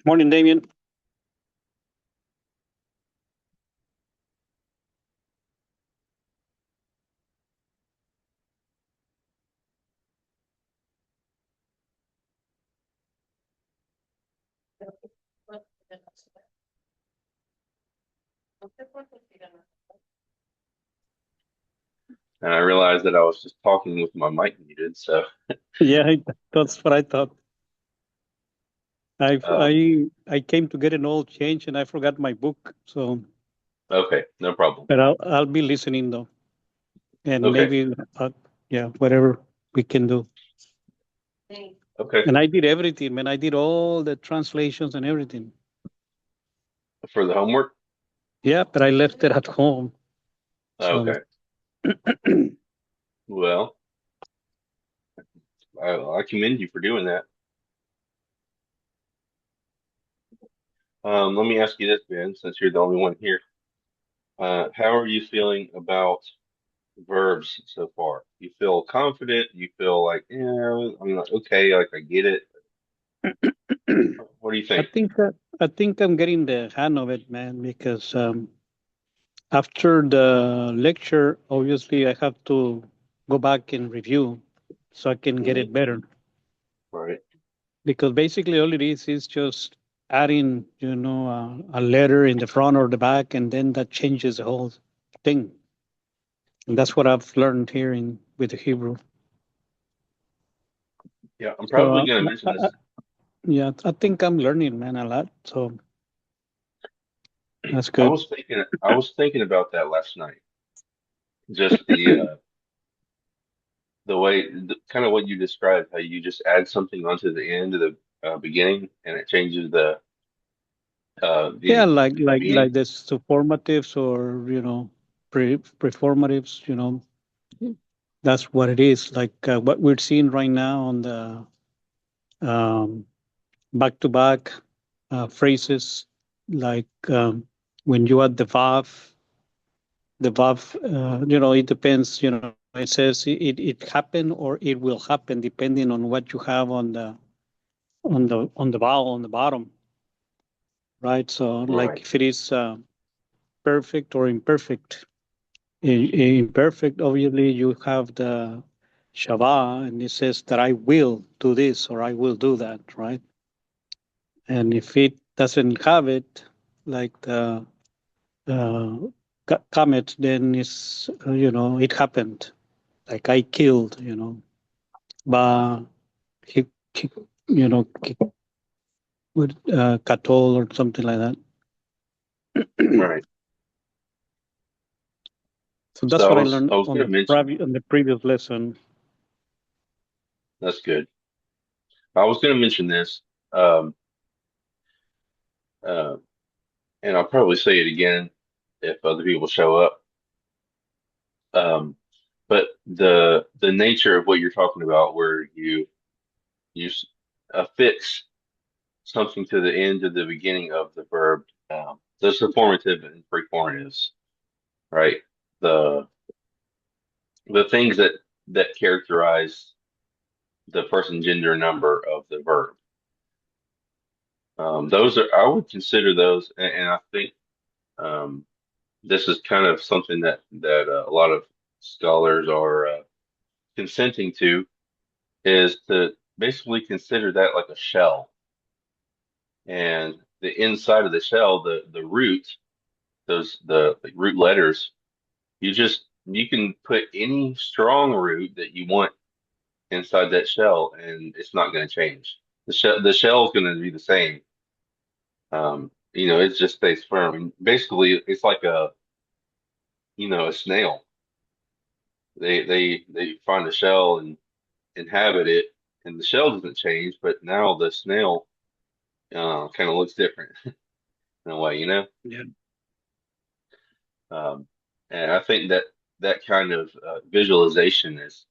Morning, Damien. And I realized that I was just talking with my mic muted. So, Yeah, that's what I thought. um, I came to get an oil change and I forgot my book. So, okay, no problem. but I'll be listening though, and Okay, maybe yeah, whatever we can do. okay, And I did everything, man. I did all the translations and everything. for the homework. Yeah, but I left it at home. So Okay, well, I commend you for doing that. Let me ask you this, Ben, since you're the only one here. How are you feeling about verbs so far? You feel confident? You feel like, yeah, I'm not okay, like I get it. What do you I think? think that I think I'm getting the hang of it, man. Because after the lecture, obviously I have to go back and review so I can get Hmm. it better. Right, Because basically all it is just adding, a letter in the front or the back, and then that changes the whole thing. And that's what I've learned here in with the Hebrew. yeah, I'm So probably going to mention this. yeah, I um, think I'm learning, man, a lot. So that's I good. was thinking about that last night. Just the way, kind of what you described, how you just add something onto the end of the beginning, and it changes Yeah, the like meaning. the superlatives or preformatives. That's what it is. Like what we're seeing right now on the um, back-to-back phrases, like when you add the verb, it depends. It says it happened or it will happen depending on what you have on the vowel on the bottom, right? So, like Right, if it is perfect or imperfect, imperfect, obviously you have the shava, and it says that I will do this or I will do that, right? And if it doesn't have it, like the uh, comet, then it's it happened. Like I killed, but he he with cattle or something like that. right. So that's So what I learned I was on going the to mention on the previous lesson. that's good. I was going to mention this, um, uh, and I'll probably say it again if other people show up. Um, but the nature of what you're talking about, where you affix something to the end of the beginning of the verb, the formative and preformatives, right? The the things that characterize the person, gender, number of the verb. Those are I would consider those, and I think um, this is kind of something that a lot of scholars are consenting to, is to basically consider that like a shell, and the inside of the shell, the root, those the root letters, you can put any strong root that you want inside that shell, and it's not going to change. The shell is going to be the same. It just stays firm. And basically, it's like a snail. They find a shell and inhabit it, and the shell doesn't change, but now the snail kind of looks different in a way. Yeah. Um, and I think that kind of visualization is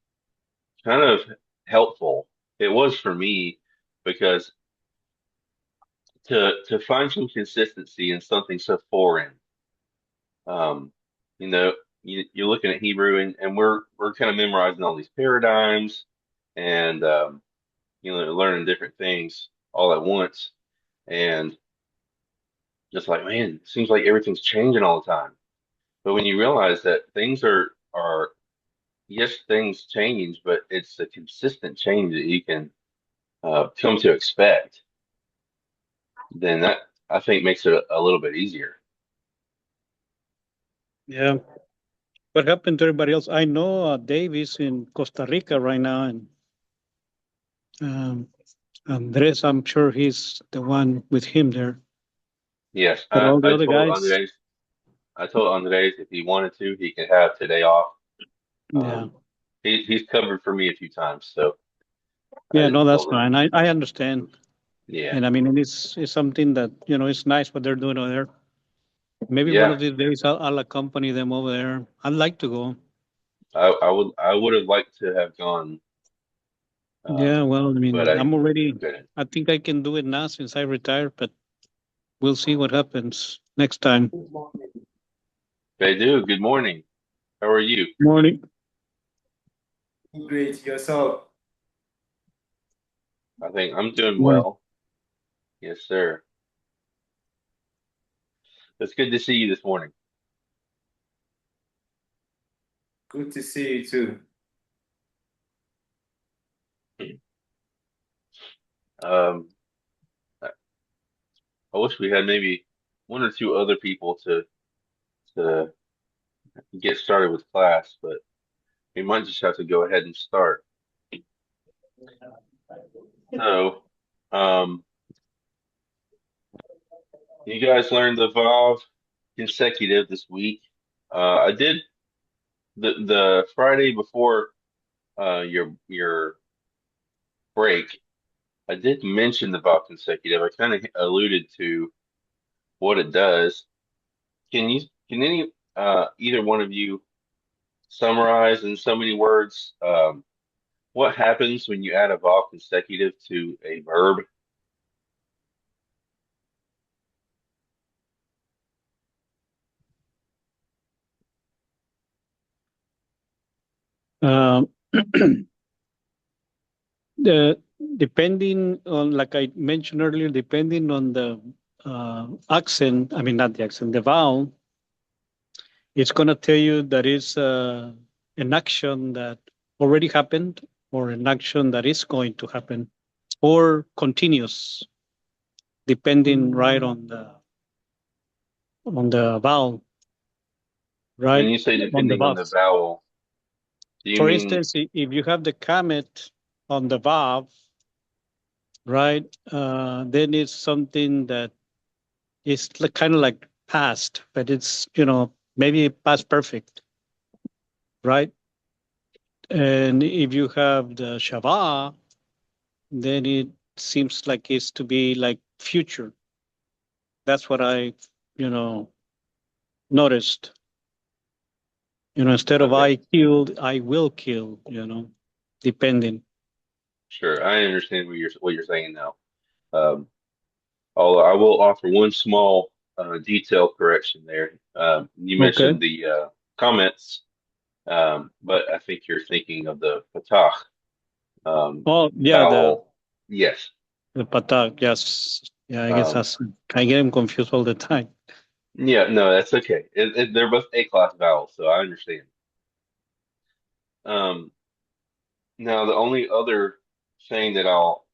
kind of helpful. It was for me because to find some consistency in something so foreign, um, you know, you're looking at Hebrew, and we're kind of memorizing all these paradigms and learning different things all at once. And it's like, man, it seems like everything's changing all the time. But when you realize that things are yes, things change, but it's a consistent change that you can come to expect, then that I think makes it a little bit easier. Yeah. What happened to everybody else? I know Dave is in Costa Rica right now, and um, Andres, I'm sure he's the one with him there. Yes, But all the other guys, I told Andres if he wanted to, he could have today off. yeah. Um, he's covered for me a few times, so I Yeah, no, just that's told him, fine. I understand. yeah, And I mean, it's something that, it's nice what they're doing over there. Maybe one yeah, of these days I'll accompany them over there. I'd like to go. I would have liked to have gone, Yeah, well, I but mean, I I'm already, couldn't. I think I can do it now since I retired, but we'll see what happens next time. They do. Good morning. How are you? Morning. Great, yourself. I think I'm doing Morning. well. Yes, sir. It's good to see you this morning. Good to see you too. Um, I I wish we had maybe one or two other people to get started with class, but we might just have to go ahead and start. So, um, you guys learned the Vav consecutive this week. I did the Friday before your break. I did mention the Vav consecutive. I kind of alluded to what it does. Can you can any either one of you summarize in so many words what happens when you add a Vav consecutive to a verb? Um, the depending on, like I mentioned earlier, depending on the accent, I mean not the accent, the vowel, it's going to tell you that is an action that already happened or an action that is going to happen or continuous, depending right on the vowel, When right you say on the depending on the vowels. vowel, do you For mean instance, if you have the comet on the valve, right, then it's something that is kind of like past, but it's maybe past perfect, right? And if you have the Shava, then it seems like it's to be like future. That's what I, you know, noticed. Instead of okay? I killed, I will kill. Depending. Sure, I understand what you're saying now. Um, although I will offer one small detail correction there. You Okay. mentioned the comments, but I think you're thinking of the patah Oh yeah, the vowel. Yes. the patak. Yes. Yeah, I guess Um, I get them confused all the time. yeah, no, that's okay. They're both A-class vowels, so I understand. Um, now, the only other thing that I'll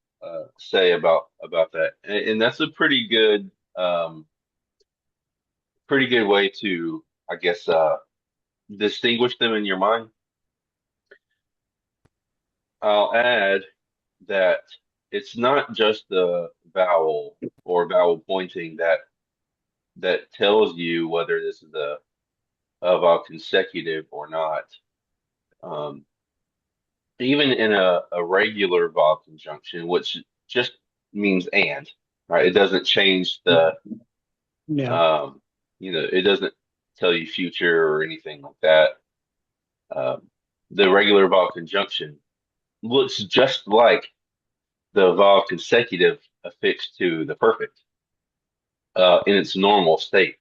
say about that, and that's a pretty good way to, I guess, distinguish them in your mind. I'll add that it's not just the vowel or vowel pointing that tells you whether this is a vowel consecutive or not. Um, even in a regular vowel conjunction, which just means and, right? It doesn't change the Yeah. um, it doesn't tell you future or anything like that. Um, the regular vowel conjunction looks just like the vowel consecutive affixed to the perfect in its normal state.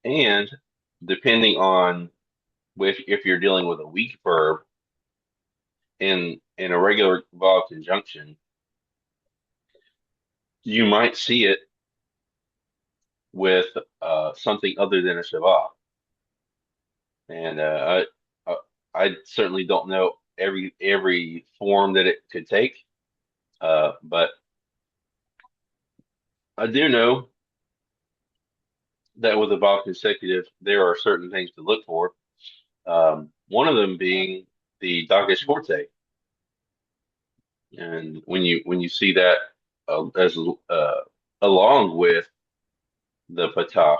And depending on if you're dealing with a weak verb in a regular vowel conjunction, you might see it. with something other than a Shabbat. And I certainly don't know every form that it could take, but I do know that with a Vav consecutive, there are certain things to look for. One of them being the Dagesh Forte, and when you see that as along with the Patach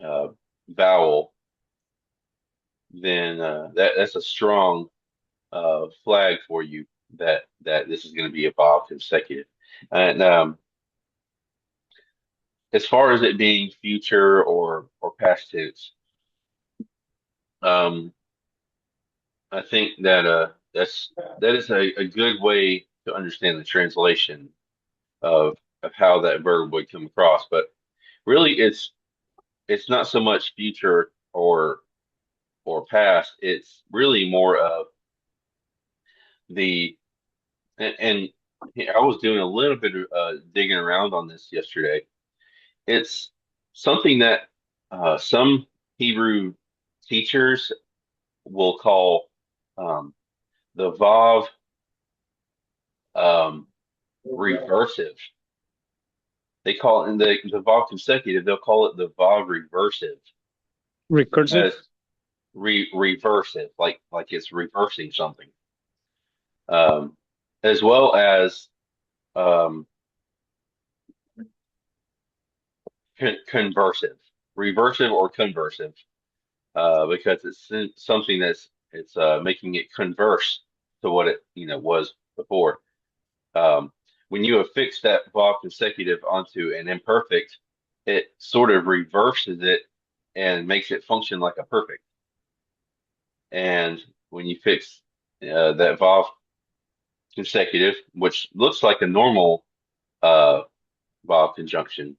uh, vowel, then that's a strong flag for you that this is going to be a Vav consecutive. And as far as it being future or past tense, um, I think that is a good way to understand the translation of how that verb would come across. But really, it's not so much future or past. It's really more of the and I was doing a little bit of digging around on this yesterday. It's something that some Hebrew teachers will call um, the Vav um, reversive. They call it in the Vav consecutive. They'll call it the Vav reversive Recursive. as reversive, like it's reversing something, um, as well as um, conversive, reversive or conversive, because it's something that's it's making it converse to what it was before. Um, when you affix that Vav consecutive onto an imperfect, it sort of reverses it and makes it function like a perfect. And when you fix that Vav consecutive, which looks like a normal Vav conjunction,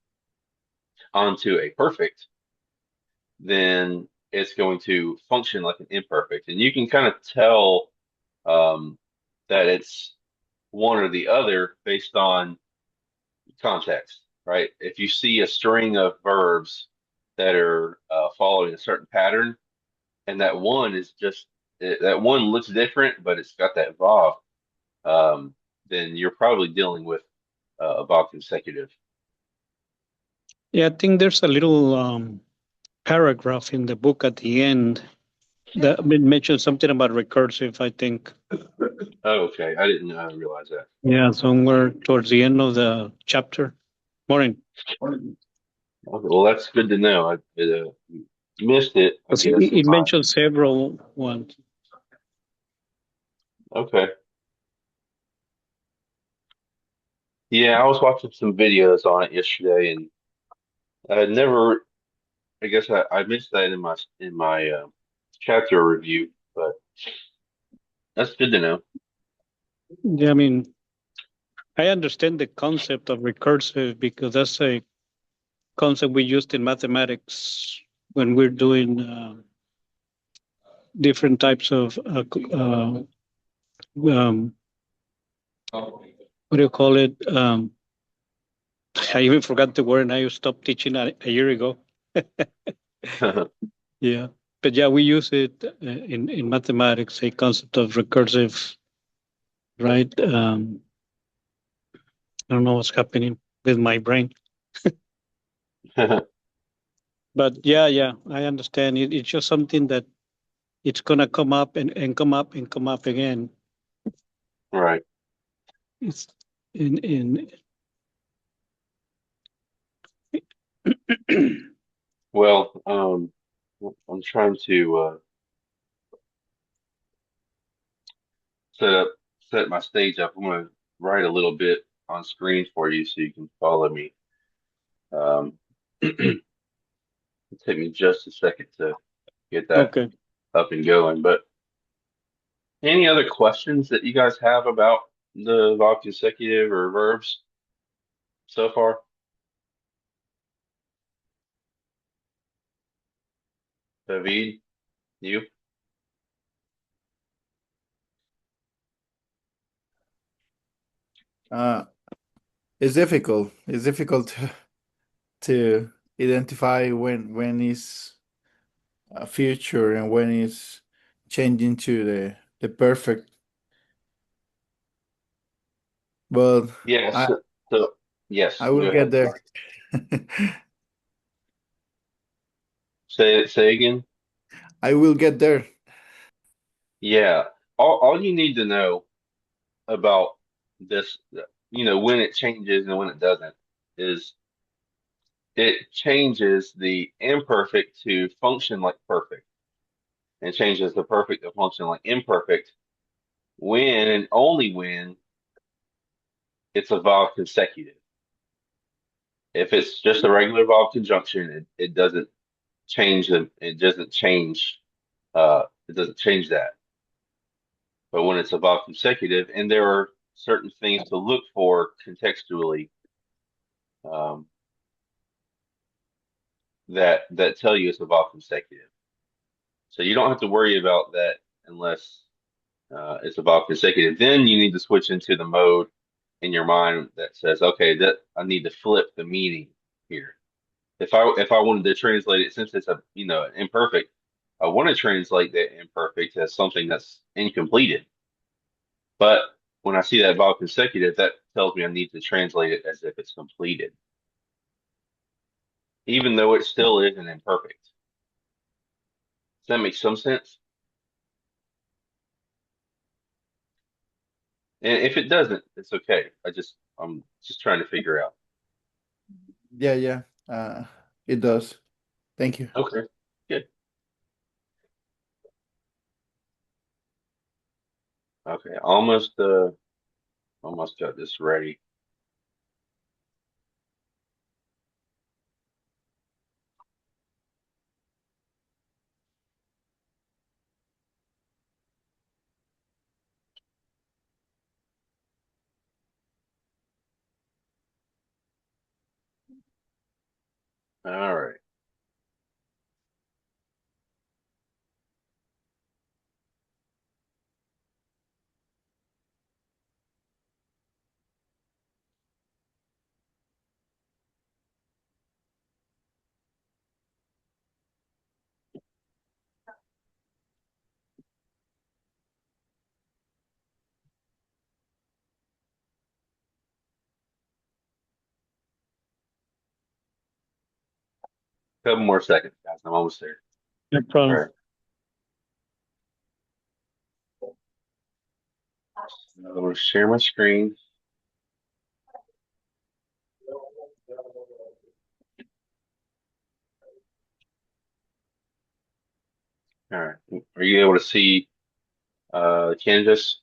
onto a perfect, then it's going to function like an imperfect. And you can kind of tell um, that it's one or the other based on context, right? If you see a string of verbs that are following a certain pattern, and that one is just that one looks different, but it's got that vav, then you're probably dealing with a vav consecutive. Yeah, I think there's a little paragraph in the book at the end that mentions something about recursive, I think. Oh, okay, I didn't realize that. Yeah, somewhere towards the end of the chapter. Morning. Okay, well, that's good to know. I missed it, I Because guess. it mentions several ones. Okay. Yeah, I was watching some videos on it yesterday, and I had never. I guess I missed that in my chapter review, but that's good to know. Yeah, I mean, I understand the concept of recursive because that's a concept we used in mathematics when we're doing different types of um, what do you call it? I even forgot the word, and I stopped teaching a year ago. Yeah, but yeah, we use it in mathematics, a concept of recursive, right? I don't know what's happening with my brain, but yeah, I understand. It's just something that it's gonna come up and come up and come up again. Right. It's in Well, I'm trying to set up set my stage up. I'm going to write a little bit on screen for you so you can follow me. Um, it'll take me just a second to get that okay. up and going. But any other questions that you guys have about the Vav consecutive or verbs so far? David, you? Uh, it's difficult. It's difficult to identify when is a future and when is changing to the perfect. But Yes. I So, yes, I will go get ahead. there. Sorry. Say again. I will get there. Yeah. All you need to know about this, when it changes and when it doesn't, is it changes the imperfect to function like perfect, and changes the perfect to function like imperfect when and only when it's a vowel consecutive. If it's just a regular vowel conjunction, it doesn't change them. It doesn't change that. But when it's a vowel consecutive, and there are certain things to look for contextually, um, that tell you it's a vowel consecutive. So you don't have to worry about that unless it's a vowel consecutive. Then you need to switch into the mode in your mind that says, okay, that I need to flip the meaning here. If I wanted to translate it, since it's a imperfect, I want to translate that imperfect as something that's incompleted. But when I see that vowel consecutive, that tells me I need to translate it as if it's completed, even though it still isn't imperfect. Does that make some sense? And if it doesn't, it's okay. I'm just trying to figure out. Yeah, yeah. Uh, it does. Thank you. Okay, good. Okay, almost got this ready. All right. Couple more seconds, guys. I'm almost there. No All problem. right. I'm going to share my screen. All right. Are you able to see the canvas?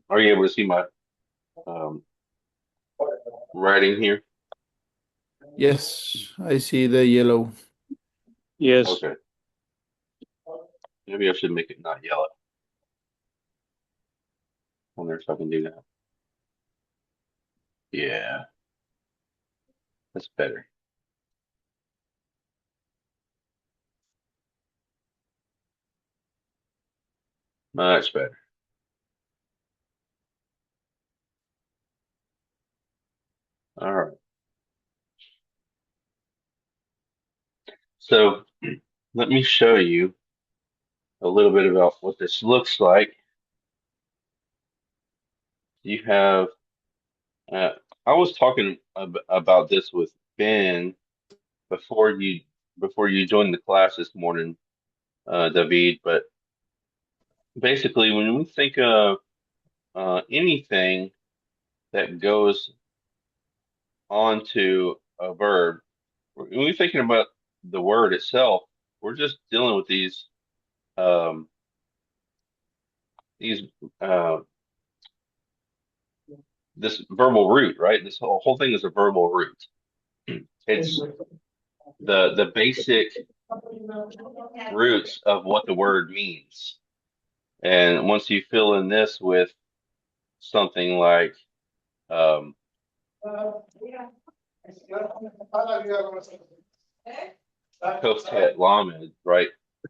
Are you able to see my um, writing here? Yes, I see the yellow. Yes. Okay. Maybe I should make it not yellow. Wonder if I can do that. Yeah, that's better. Much better. All right. So let me show you a little bit about what this looks like. You have, uh, I was talking about this with Ben before you before you joined the class this morning, David. But basically, when we think of anything that goes onto a verb, when we're thinking about the word itself, we're just dealing with um, these uh, this verbal root, right? This whole thing is a verbal root. It's the basic roots of what the word means. And once you fill in this with something like um, Koftet Lamed, right?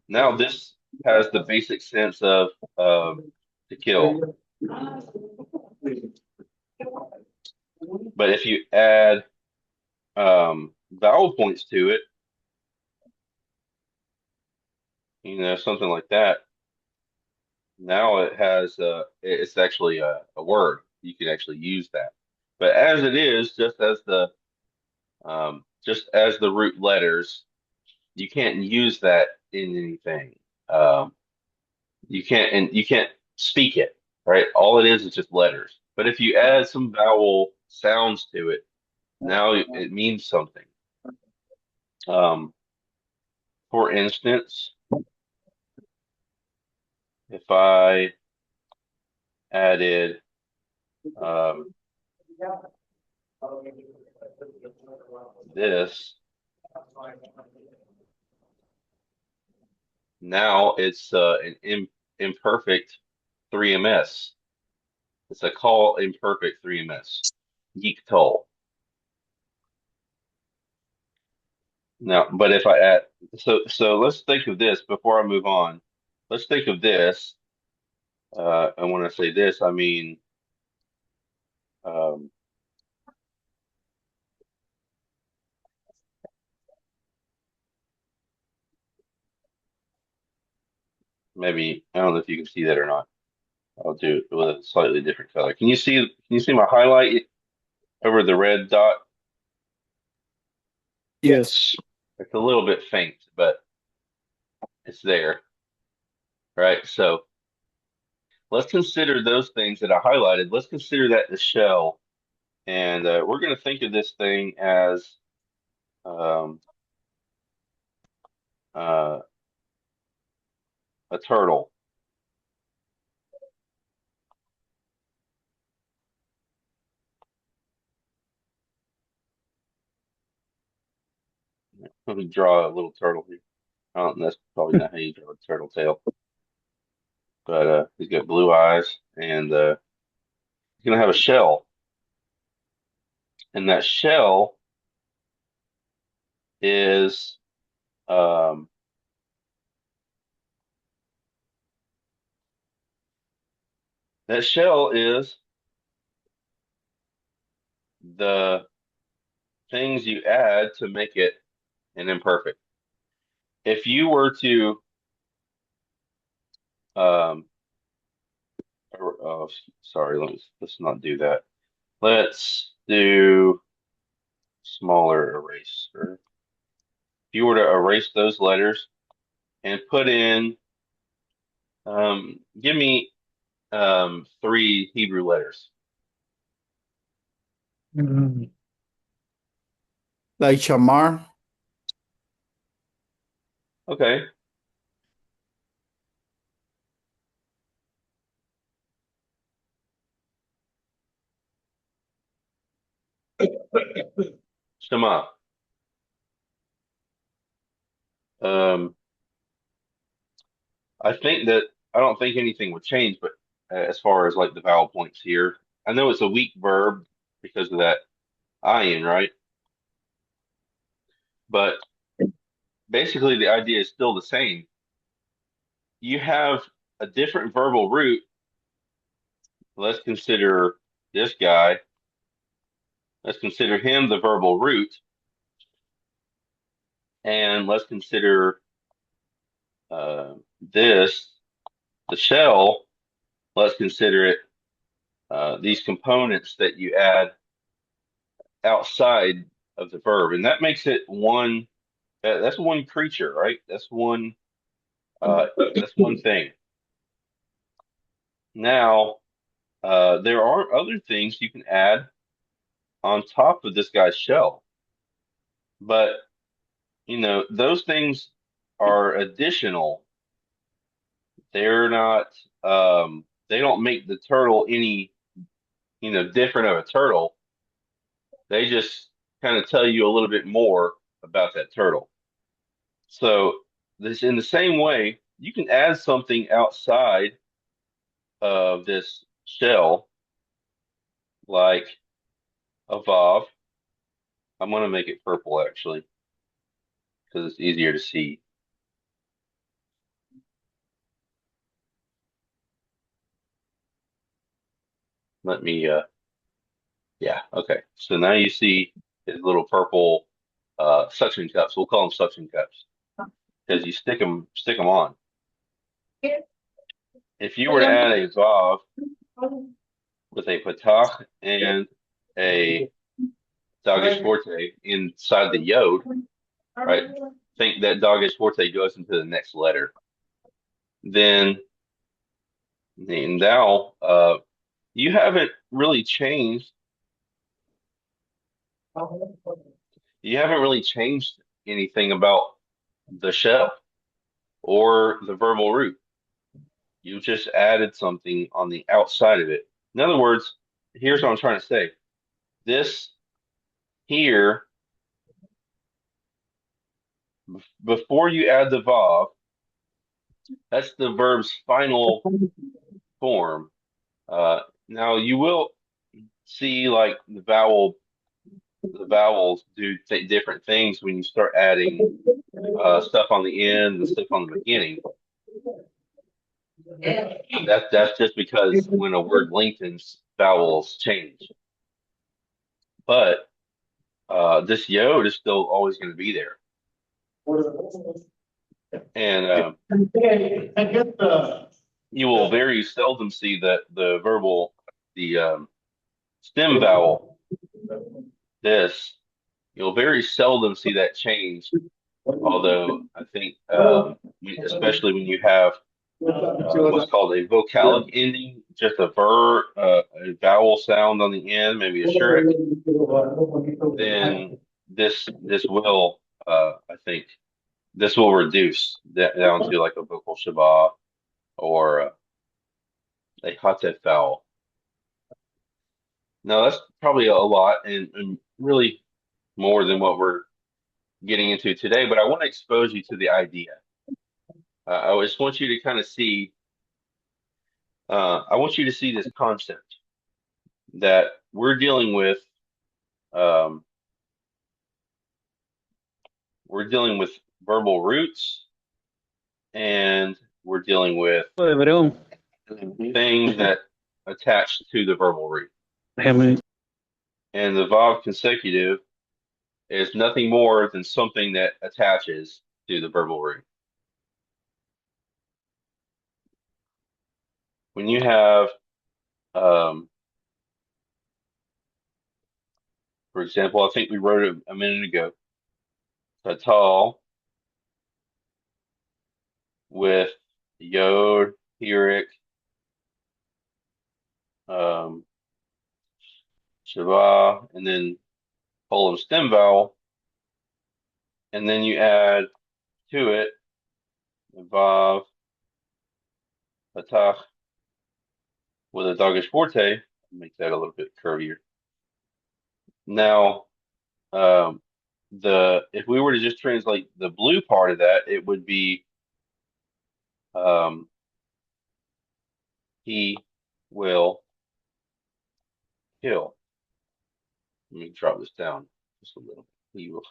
Now this has the basic sense of to kill. But if you add vowel points to it, something like that, now it has it's actually a word. You can actually use that. But as it is, just as the root letters, you can't use that in anything. Um, you can't speak it, right? All it is just letters. But if you add some vowel sounds to it, now it means something. Um, for instance, if I added this, now it's an imperfect 3ms. It's a call imperfect 3ms. Geek toll. Now, but if I add, so let's think of this before I move on. Let's think of this. And when I say this, I mean, um, maybe, I don't know if you can see that or not. I'll do it with a slightly different color. Can you see my highlight over the red dot? Yes. It's a little bit faint, but it's there, right? So let's consider those things that I highlighted. Let's consider that the shell. And we're going to think of this thing as um, uh, a turtle. Let me draw a little turtle here. That's probably not how you draw a turtle tail, but he's got blue eyes and he's going to have a shell. And that shell is um, that shell is the things you add to make it an imperfect. If you were to um, oh, sorry, let's not do that. Let's do smaller eraser. If you were to erase those letters and put in, give me 3 Hebrew letters. Mm, Like Shamar, Okay. Shema. Um, I think that I don't think anything would change, but as far as like the vowel points here, I know it's a weak verb because of that ayin, right? But basically, the idea is still the same. You have a different verbal root. Let's consider this guy. Let's consider him the verbal root, and let's consider this the shell. Let's consider it these components that you add outside of the verb, and that makes it one. That's one creature, right? Uh, that's one thing. Now, there are other things you can add on top of this guy's shell, but those things are additional. They're not. They don't make the turtle any different of a turtle. They just kind of tell you a little bit more about that turtle. So this in the same way, you can add something outside of this shell, like a vav, I'm gonna make it purple actually because it's easier to see. Let me yeah, okay. So now you see his little purple suction cups. We'll call them suction cups because you stick them on. If you were to add a Vav with a Patach and a Dagesh Forte inside the Yod, right? Think that Dagesh Forte goes into the next letter. Then now you haven't really changed. You haven't really changed anything about the Shep or the verbal root. You just added something on the outside of it. In other words, here's what I'm trying to say. This here, before you add the Vav, that's the verb's final form. Now you will see like the vowels do th different things when you start adding stuff on the end and stuff on the beginning. That's just because when a word lengthens, vowels change. But this yod is still always going to be there, and you will very seldom see that the stem vowel. This you'll very seldom see that change. Although I think, especially when you have what's called a vocalic ending, just a vowel sound on the end, maybe a shriek, then this will, I think, this will reduce that down to like a vocal shabbat or a hatef vowel. Now that's probably a lot and really more than what we're getting into today, but I want to expose you to the idea. I just want you to kind of see. I want you to see this concept that we're dealing with. Um, we're dealing with verbal roots, and we're dealing with Hebreo. things that attach to the verbal root. Déjame- And the Vav consecutive is nothing more than something that attaches to the verbal root. When you have, um, for example, I think we wrote it a minute ago, Tatal with Yod, Hirik, um, Shava, and then Poland stem vowel, and then you add to it Vav, Patach with a Dagesh Forte. Make that a little bit curvier. Now, um, if we were to just translate the blue part of that, it would be um, he will kill. Let me drop this down just a little. He will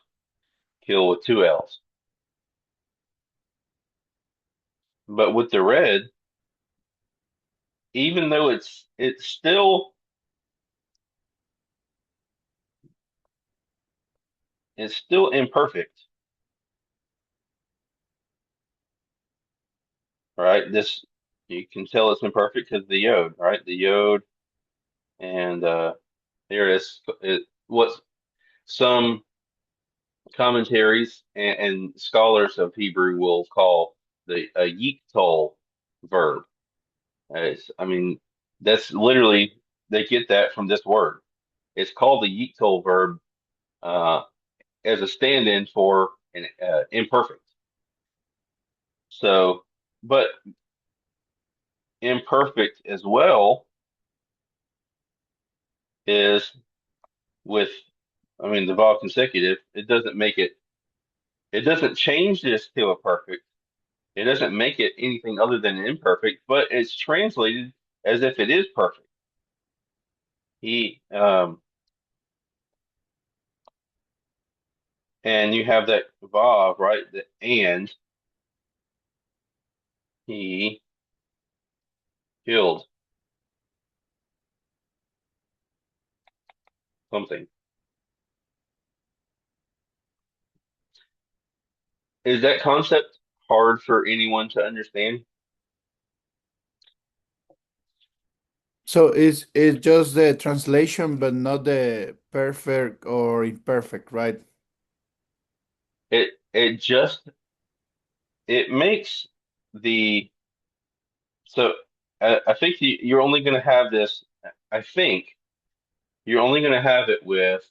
kill with two L's. But with the red, even though it's still imperfect, right? This you can tell it's imperfect because the yod, right? The yod and here it is. What some commentaries and scholars of Hebrew will call the a yiktol verb. I mean, that's literally they get that from this word. It's called the yiktol verb uh, as a stand-in for an imperfect. So, but imperfect as well is with, I mean, the vowel consecutive. It doesn't make it. It doesn't change this to a perfect. It doesn't make it anything other than imperfect, but it's translated as if it is perfect. He, And you have that vav, right? The and he killed something. Is that concept hard for anyone to understand? So it's just the translation, but not the perfect or imperfect, right? It just it makes the so I think you're only going to have this. I think you're only going to have it with.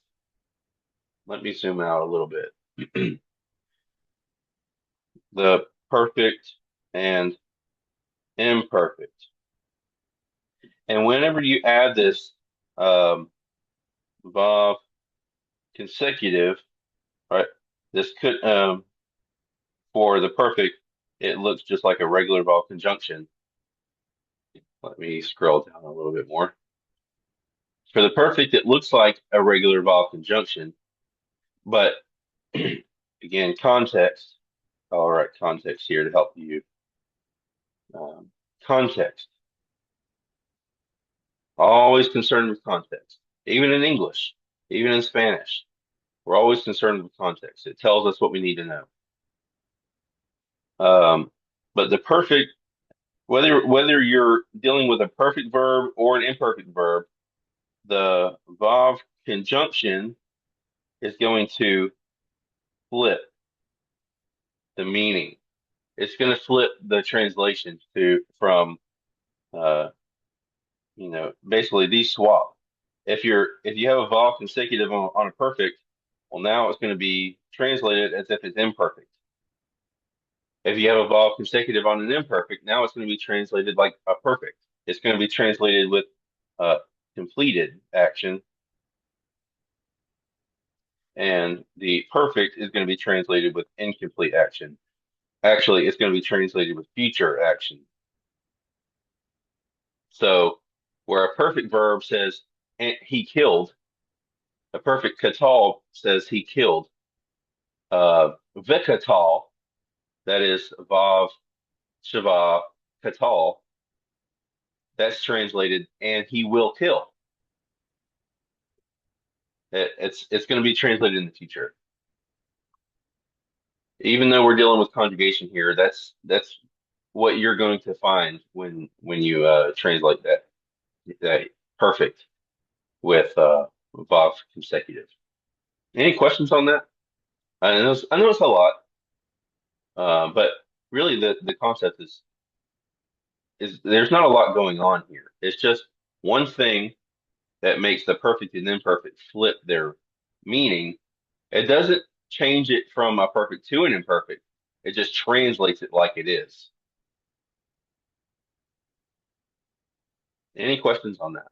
Let me zoom out a little bit. The perfect and imperfect. And whenever you add this um, vav consecutive, right? This could for the perfect, it looks just like a regular vav conjunction. Let me scroll down a little bit more. For the perfect, it looks like a regular vav conjunction, but again, context. All right, context here to help you. Um, context. Always concerned with context, even in English, even in Spanish. We're always concerned with context. It tells us what we need to know. But the perfect, whether you're dealing with a perfect verb or an imperfect verb, the vav conjunction is going to flip the meaning. It's going to flip the translation to from uh, basically these swap. If you have a vav consecutive on a perfect, well now it's going to be translated as if it's imperfect. If you have a vowel consecutive on an imperfect, now it's going to be translated like a perfect. It's going to be translated with a completed action, and the perfect is going to be translated with incomplete action. Actually, it's going to be translated with future action. So, where a perfect verb says "and he killed," a perfect katal says he killed. Vikatal, that is vav shava katal, that's translated and he will kill. It's going to be translated in the future. Even though we're dealing with conjugation here, that's what you're going to find when you translate that perfect with vav consecutive. Any questions on that? I know it's a lot, but really the concept is there's not a lot going on here. It's just one thing that makes the perfect and imperfect flip their meaning. It doesn't change it from a perfect to an imperfect. It just translates it like it is. Any questions on that?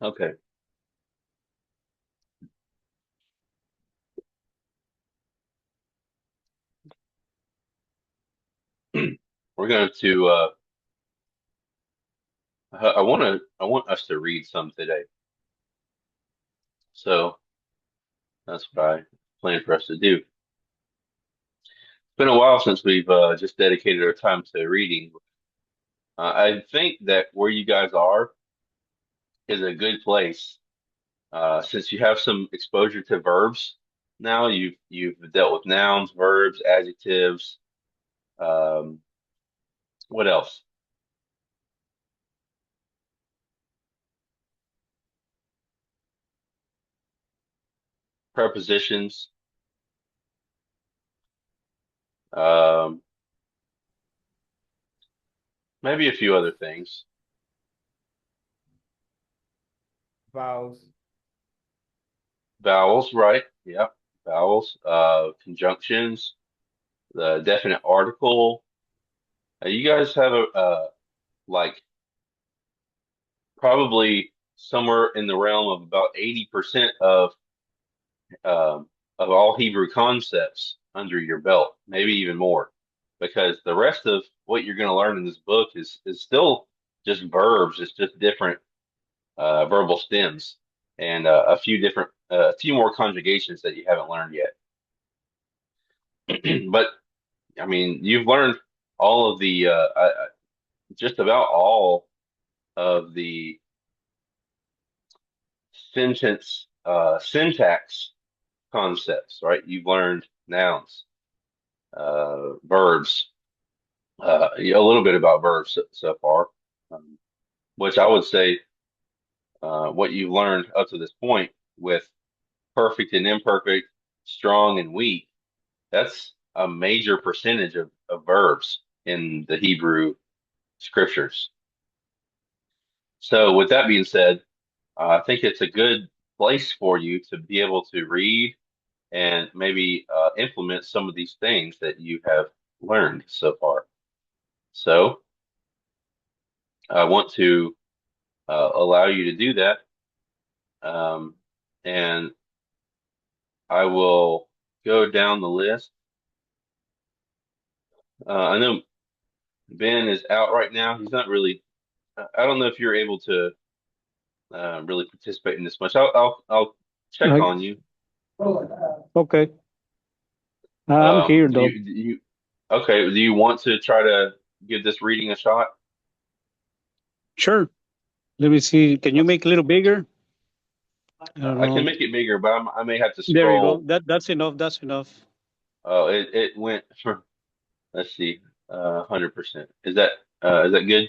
Okay. We're going to I want us to read some today. So that's what I plan for us to do. It's been a while since we've just dedicated our time to reading. I think that where you guys are is a good place. Since you have some exposure to verbs now, you've dealt with nouns, verbs, adjectives. Um, what else? Prepositions. Um, maybe a few other things. Vowels. Vowels, right? Yeah, vowels. Conjunctions. The definite article. You guys have a like probably somewhere in the realm of about 80% of of all Hebrew concepts under your belt, maybe even more, because the rest of what you're going to learn in this book is still just verbs. It's just different verbal stems and a few more conjugations that you haven't learned yet. But I mean, you've learned all of the just about all of the syntax concepts, right? You've learned nouns, verbs, a little bit about verbs so far, um, which I would say what you've learned up to this point with perfect and imperfect, strong and weak, that's a major percentage of verbs in the Hebrew scriptures. So with that being said, I think it's a good place for you to be able to read and maybe implement some of these things that you have learned so far. So I want to allow you to do that. Um, and I will go down the list. I know Ben is out right now. He's not really, I don't know if you're able to really participate in this much. I'll check I, on you. okay. I'm here though. Okay, do you want to try to give this reading a shot? Sure. Let me see. Can you make a little bigger? I don't I can know. make it bigger, but I may have to There you go. scroll. That's enough. That's enough. Oh, it went for, let's see, 100%. Is that good?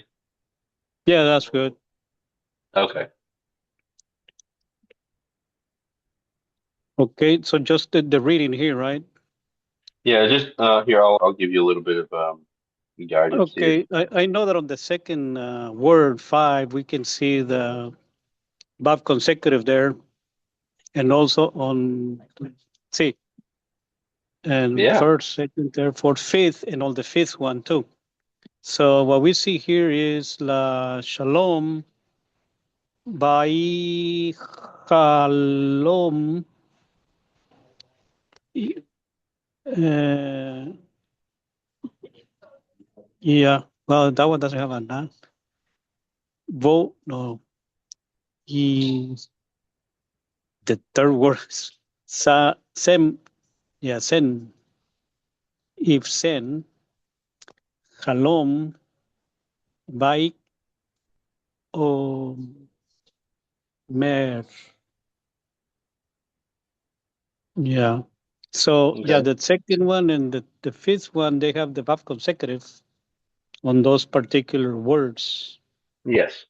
Yeah, that's good. Okay. Okay, so just the reading here, right? Yeah, just here I'll give you a little bit of guidance here. Okay, I know that on the second word, five, we can see the verb consecutive there, and also on see, and Yeah. first, second, third, fourth, fifth, and on the fifth one too. So what we see here is la shalom by shalom. Uh, yeah, well, that one doesn't have a na. Vo, no. The third word is sem, yeah, sen. If sen, shalom, by o mer. Yeah. So, yeah, Okay. the second one and the fifth one, they have the verb consecutive on those particular words. Yes.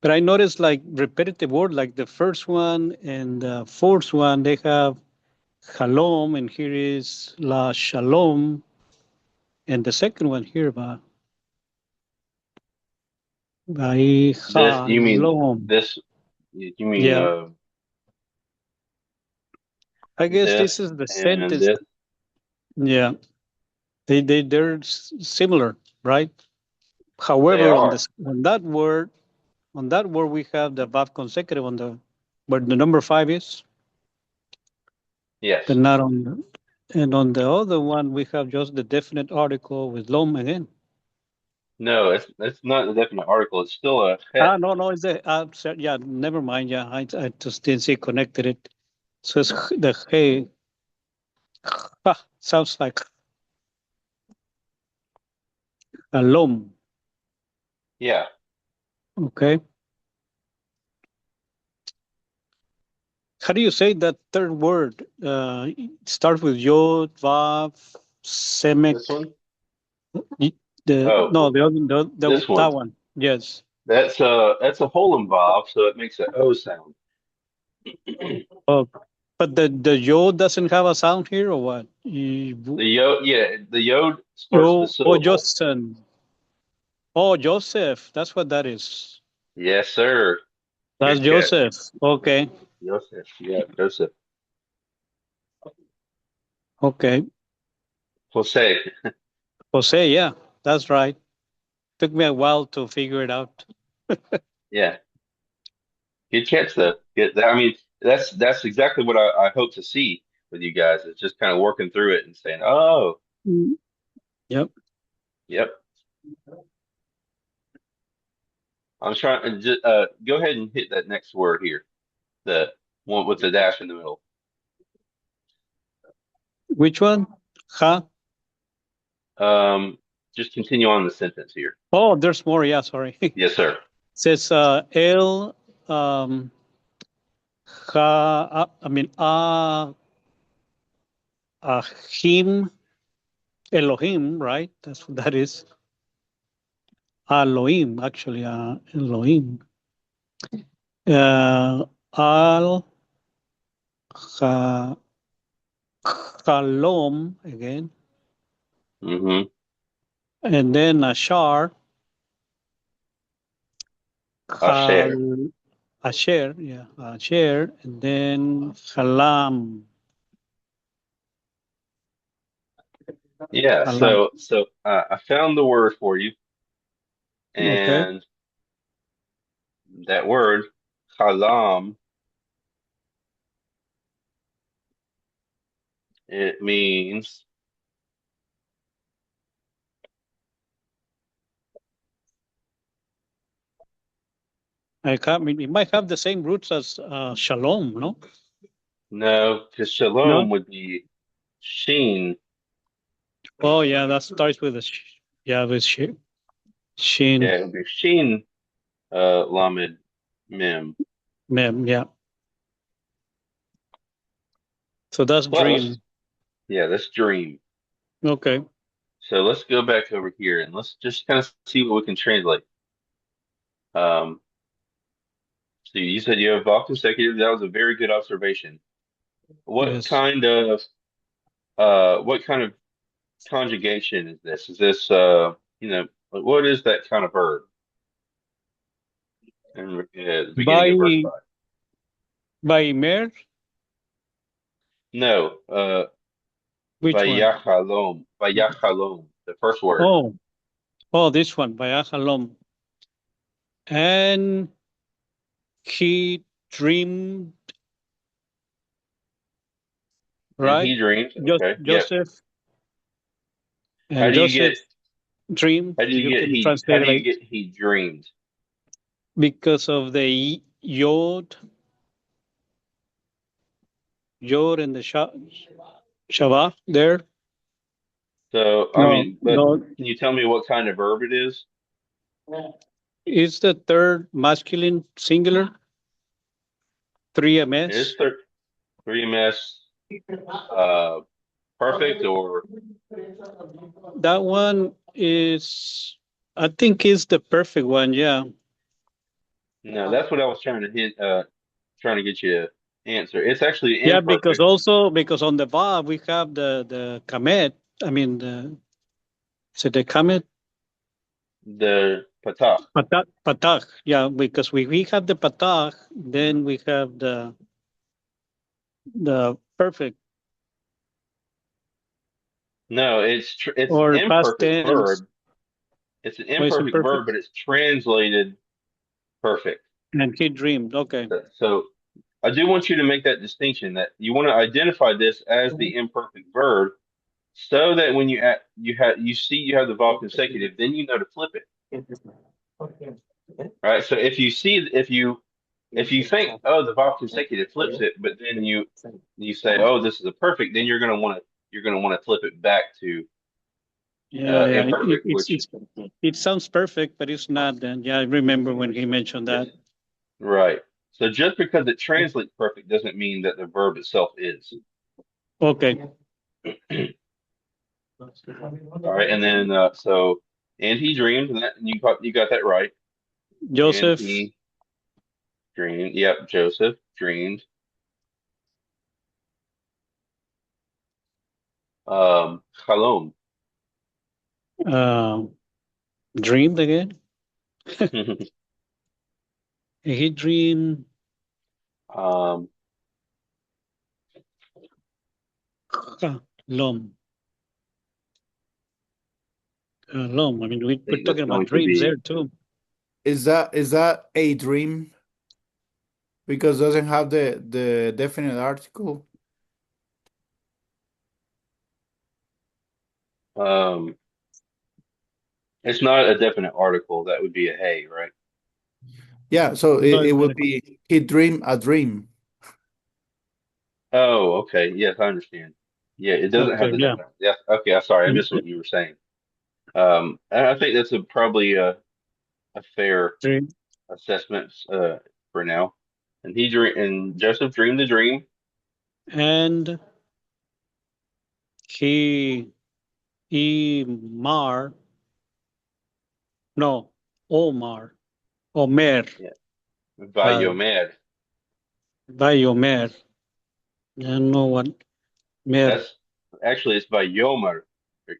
But I noticed like repetitive word, like the first one and the fourth one, they have shalom, and here is la shalom, and the second one here, by This you mean shalom. this you mean Yeah, I guess this this is the and sentence. this? Yeah, they're similar, right? They However, are. on that word we have the verb consecutive on the where the number five is, but Yes. not on and on the other one we have just the definite article with lom again. No, it's not a definite article. It's still a het. No, it's a yeah. Never mind. Yeah, I just didn't see connected it. So it's the hey, sounds like a lom. Yeah. Okay. How do you say that third word? Start with yod, vav, This semek. one? The no, Oh, the other this that one. one. Yes. That's a hole involved, so it makes an O sound. Oh, but the yod doesn't have a sound here, or what? The yod starts the Yo, oh, syllable. Joseph. Oh, Joseph. That's what that is. Yes, sir. That's Good catch. Joseph. Okay. Joseph. Yeah, Joseph. Okay. Jose. Jose. Yeah, that's right. Took me a while to figure it out. Yeah. Good catch though. I mean, that's exactly what I hope to see with you guys. It's just kind of working through it and saying, oh, Mm. Yep. yep. I'm trying to just go ahead and hit that next word here, the one with the dash in the middle. Which one? Ha. Um, just continue on the sentence here. Oh, there's more. Yeah, sorry. Yes, sir. Says El um, Ha. I mean Ahim Elohim, right? That's what that is. Elohim, actually, Elohim. Al Ha Halom again, Mm-hmm. and then Ashar Asher. Hal Asher, yeah, Asher, and then Halam. Yeah. Halam. So I found the word for you, Okay. and that word, kalam, it means I mean, it might have the same roots as Shalom, no? no, because shalom No. would be sheen. Oh, yeah, that starts with a yeah, with Yeah, Shin, it would be sheen, lamed, mem. Mem, yeah. So that's Close. dream. Yeah, that's dream. Okay. So let's go back over here and let's just kind of see what we can translate. Um, so you said you have Vowel consecutive. That was a very good observation. What Yes. kind of what kind of conjugation is this? Is this what is that kind of verb? And at the beginning of verse By 5. Mer, No, which one? vayachalom, the first word. Oh, oh, this one, by Halom. And he dreamed, And right? he dreamed. Okay, yep. Joseph How and do you get Joseph dreamed. You can how translate do it you like get he dreamed? because of the Yod and the Shavah there. So I No, mean, but no, can you tell me what kind of verb it is? it's the third masculine singular, It is 3ms. 3ms perfect or That one is, I think, is the perfect one. Yeah, no? That's what I was trying to hint, trying to get you to answer. It's actually yeah, because imperfect. also because on the Vav we have the kamet. I mean, so the kamet The patach. patach. Yeah, because we have the patach, then we have the perfect No, it's an or past imperfect tense. verb. It's an Or is imperfect verb, imperfect? but it's translated perfect. And he dreamed. Okay. So I do want you to make that distinction that you want to identify this as the imperfect verb, so that when you see you have the vowel consecutive, then you know to flip it, right? So if you think, oh, the vowel consecutive flips it, but then you say, oh, this is a perfect, then you're gonna want to flip it back to Yeah, yeah. imperfect, which It sounds perfect, but it's not. Then yeah, I remember when he mentioned yes, that. right. So just because it translates perfect doesn't mean that the verb itself is. Okay. All right, and then and he dreamed, and you got that right. And Joseph, he dreamed. Yep, Joseph dreamed. Chalom. uh, dreamed again. He dreamed um, Lom. Lom. I mean, I we're think that's talking about going to dreams there be too. Is that a dream? because it doesn't have the definite article. Um, it's not a definite article. That would be a hey, right? Yeah, so No, it it's not would be he dreamed a dream. Oh, okay. Yes, I understand. Yeah, it doesn't have okay. the Yeah. definite. Yeah, okay. I'm sorry. I Mm, missed what you were saying. I think that's probably a fair dream. assessment for now. And Joseph dreamed the dream. And he, Mar, no, Omar, Omer, Yeah, rather, Vayomer. by Omer. I don't know what Mer. That's actually it's Vayomer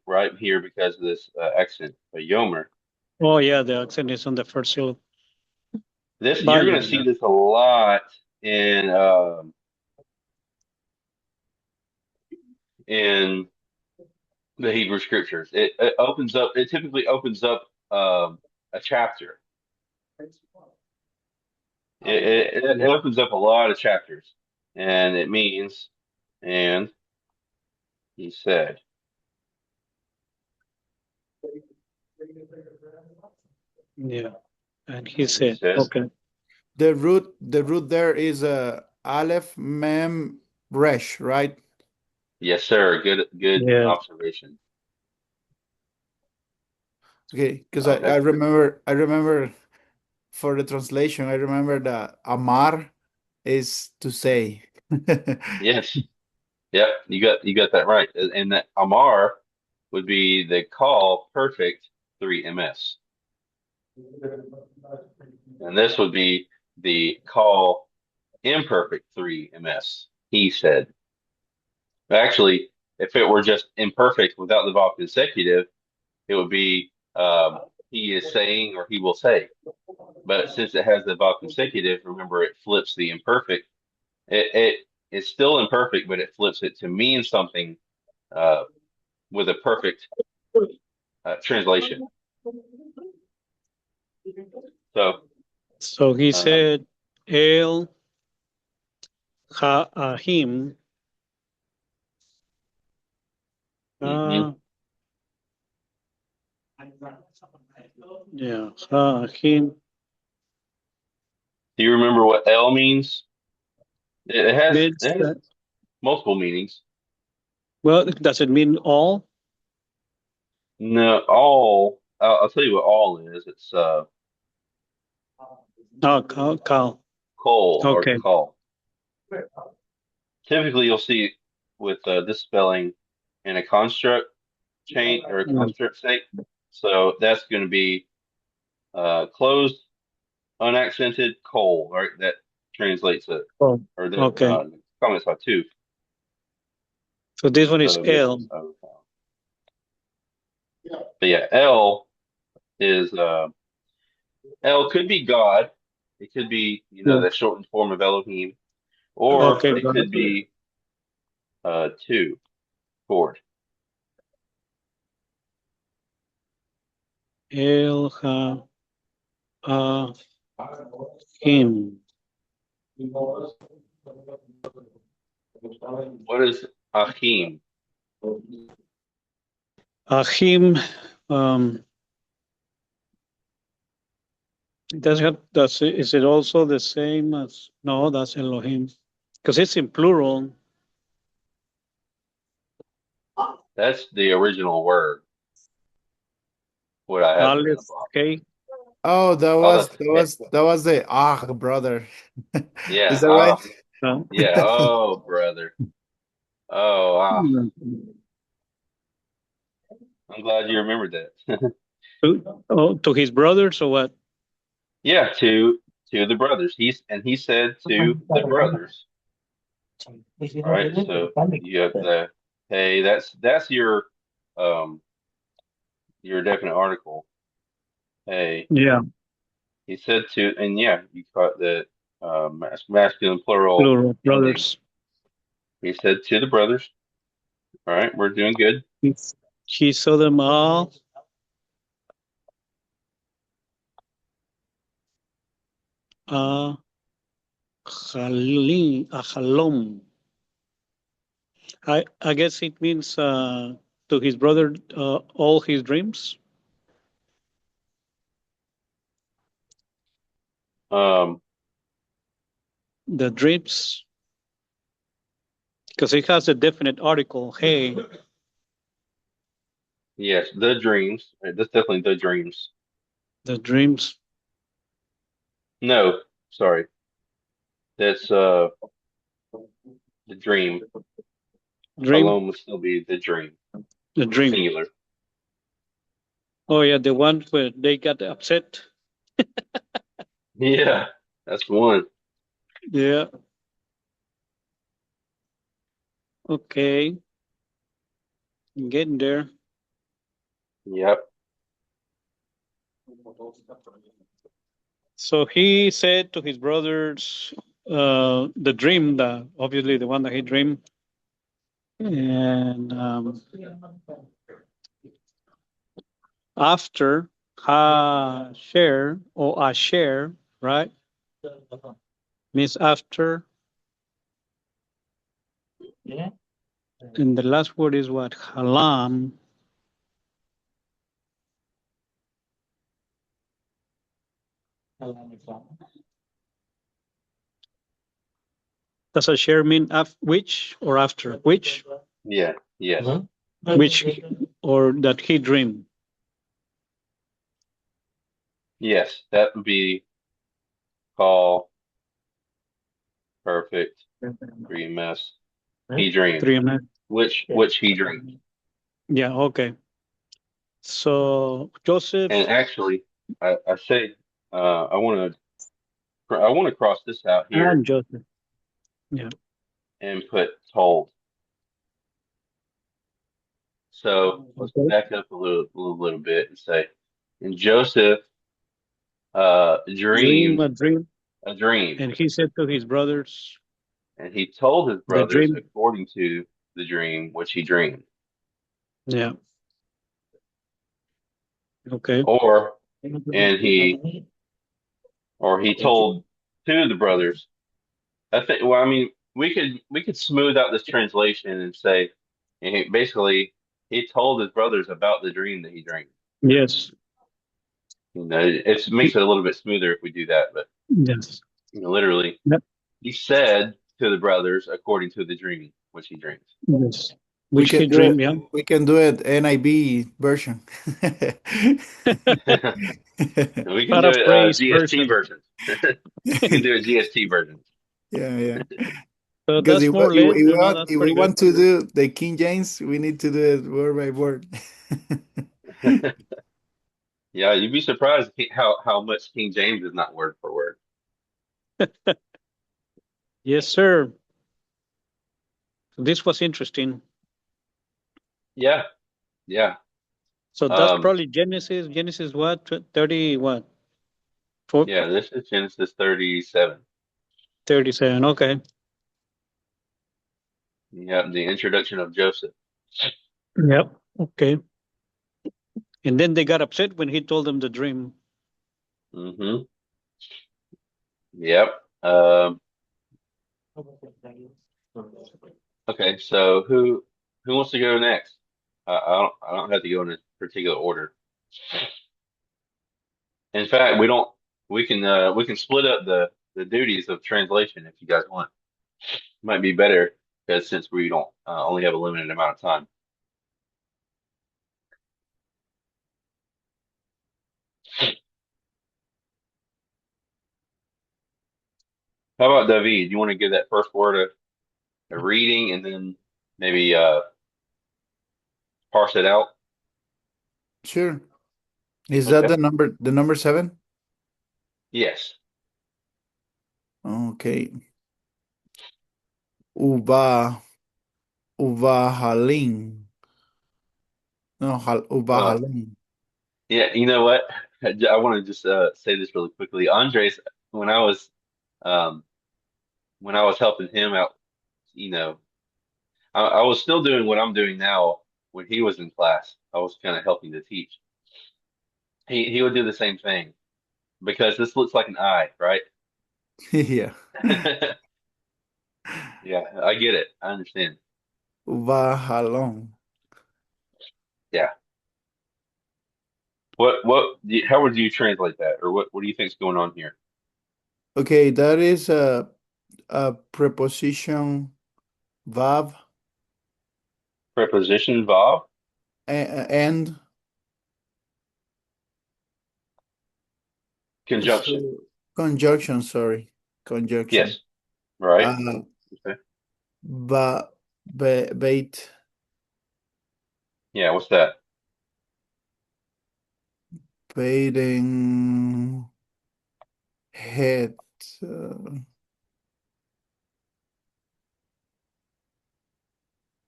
right here because of this accent. Vayomer. Oh, yeah, the accent is on the first syllable. This By you're going to see Omer. this a lot in the Hebrew scriptures. It opens up. It typically opens up a chapter. It opens up a lot of chapters, and it means, and he said, Yeah. And he and he said, said, okay. The root there is Aleph Mem Resh, right? yes, sir. Good Yeah. observation. Okay, because I, Okay. I remember for the translation, I remember that Amar is to say. Yes. Yep. You got that right. And that Amar would be the call perfect 3ms, and this would be the call imperfect 3ms. He said. Actually, if it were just imperfect without the vowel consecutive, it would be he is saying or he will say. But since it has the vowel consecutive, remember it flips the imperfect. It's still imperfect, but it flips it to mean something uh, with a perfect translation. So So he um, said, El Ha'ahim, mhm. uh, yeah, Ha'ahim Do you remember what L means? means It has that, multiple meanings. well, does it mean all? No, all I'll tell you what all is. It's Oh, Cal. coal or Okay. call. Typically, you'll see with this spelling in a construct chain or a Mm, construct state. So that's going to be closed, unaccented coal, right? That translates it, oh, or that okay. comments on two. So this one is So yes, El. but yeah, L is L could be God. It could be Yeah. the shortened form of Elohim, or Okay, it got could it. be two, chord. El Ha'ahim. What is Achim? Ahim, is it also the same as, no, that's Elohim. Because it's in plural. That's the original word. What I have in the Aleph, box. K. Oh, that Oh, was that's that was that was the brother. Is yeah. that right? No. Yeah. Oh, brother. Oh, I'm glad you remembered that. To his brothers or what? Yeah, to the brothers. He said to the brothers. All right. So you have the hey. That's um your definite article. Hey, Yeah, he said to, and yeah, you caught the masculine plural plural ending. brothers. He said to the brothers. All right, we're doing good. He saw them all. Uh, Halom. I guess it means to his brother all his dreams. Um, The dreams, because it has a definite article. Hey, yes, the dreams. That's definitely the dreams. the dreams, No, sorry. That's the dream. dream, Alone would still be the dream, the dream. singular. Oh yeah, the one where they got upset. Yeah, that's one. Yeah. Okay, getting there. Yep. So he said to his brothers, the dream, the obviously the one that he dreamed, and after ha share or a share, right? Means after, and the last word is what? Halam. Does a share mean which or after? Which? Yeah. Yes. Which or that he dreamed? Yes. That would be call perfect dream mess. He dreamed. 3 minutes. Which he dreamed. Yeah, okay. So And Joseph actually, I say I want to cross this out here and Joseph. Yeah. and put told. So let's Okay. back up a little bit and say, and Joseph Dream dreamed a dream. a dream, And he said to his brothers, and he told his the brothers dream. according to the dream which he dreamed. Yeah. Okay. Or and he told to the brothers. I think. Well, I mean, we could smooth out this translation and say, and basically, he told his brothers about the dream that he dreamed. Yes. It makes it a little bit smoother if we do that, but Yes. literally, Yep. he said to the brothers according to the dream which he dreams. Yes. We Which can he do it. dreamed, yeah. We can do it NIV version. We can do it Paraphrase GST version. version. We can do a GST version. Yeah, yeah. So Because that's more or less, that's if we pretty good. want to do the King James, we need to do it word by word. Yeah, you'd be surprised how much King James is not word for word. Yes, sir. This was interesting. Yeah, yeah. So that's Um, probably Genesis. Genesis what? 30 what? Four, yeah, this is Genesis 37. 37. Okay. You have the introduction of Joseph. Yep. Okay. And then they got upset when he told them the dream. Hmm. Yep. Um, okay, so who wants to go next? I don't have to go in a particular order. In fact, we can split up the duties of translation if you guys want. Might be better because since we don't only have a limited amount of time. How about David? You want to give that first word a reading and then maybe parse it out? Sure. Is that Okay. the number 7? Yes. Okay. Uba Ubahaling. No, Well, Ubahaling. yeah. You know what? I want to just say this really quickly. Andres, when I was um, when I was helping him out, you know, I was still doing what I'm doing now when he was in class. I was kind of helping to teach. He would do the same thing because this looks like an eye, right? Yeah. Yeah, I get it. I understand. Bajalón. Yeah. How would you translate that? Or what do you think's going on here? Okay, that is a preposition verb Preposition, verb, and conjunction. so conjunction, sorry, conjunction. Yes. Right. Uh, Okay. ba, bait, Yeah, what's that? baiting, head. Uh,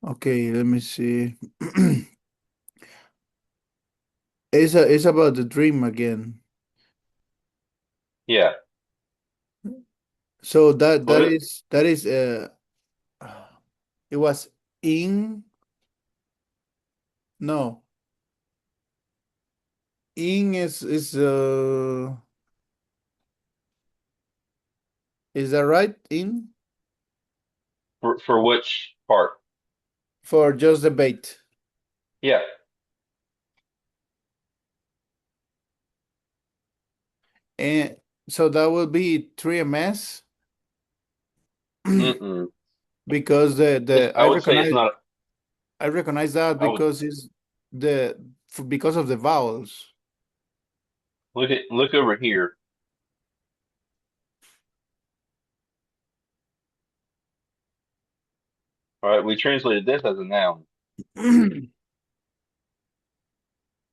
okay, let me see. It's about the dream again. Yeah. So that What that it, is that is it was in no in is that right in for which part? for just the bait. Yeah. And so that will be 3ms Mm-mm. because It's, the I would say it's not. I recognize that I would because it's the because of the vowels. look over here. All right, we translated this as a noun,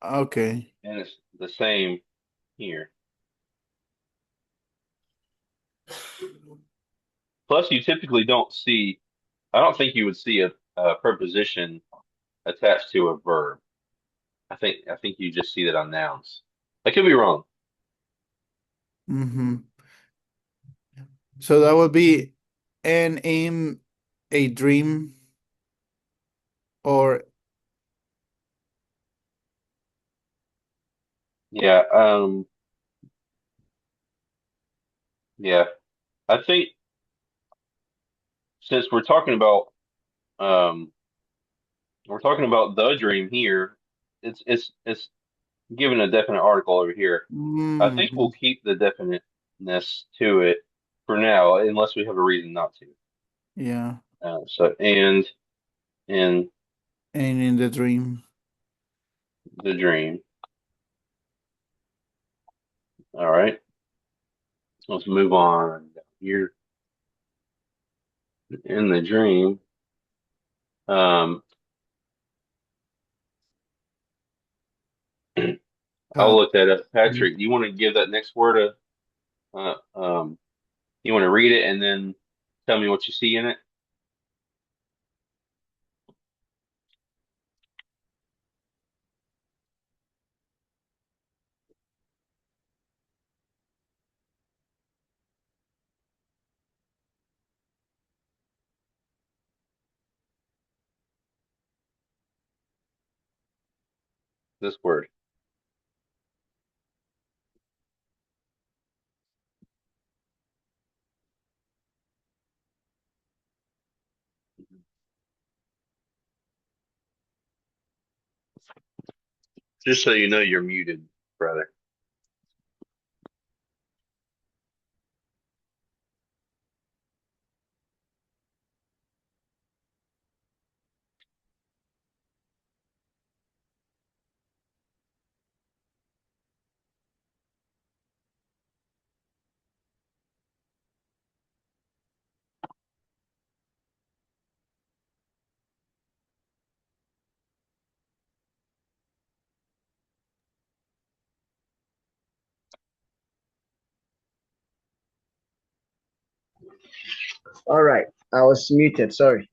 Okay. and it's the same here. Plus, you typically don't see. I don't think you would see a preposition attached to a verb. I think you just see that on nouns. I could be wrong. Hmm. So that would be an in a dream or Yeah. Yeah. I think since um we're talking about the dream here, it's given a definite article over here. I think we'll Mhm. keep the definiteness to it for now, unless we have a reason not to. Yeah, So and and in the dream. the dream. All right, let's move on here in the dream. I'll Cat. look that up. Patrick, do you want to give that next word a you want to read it and then tell me what you see in it? This word. Just so you know, you're muted, brother. All right, I was muted. Sorry.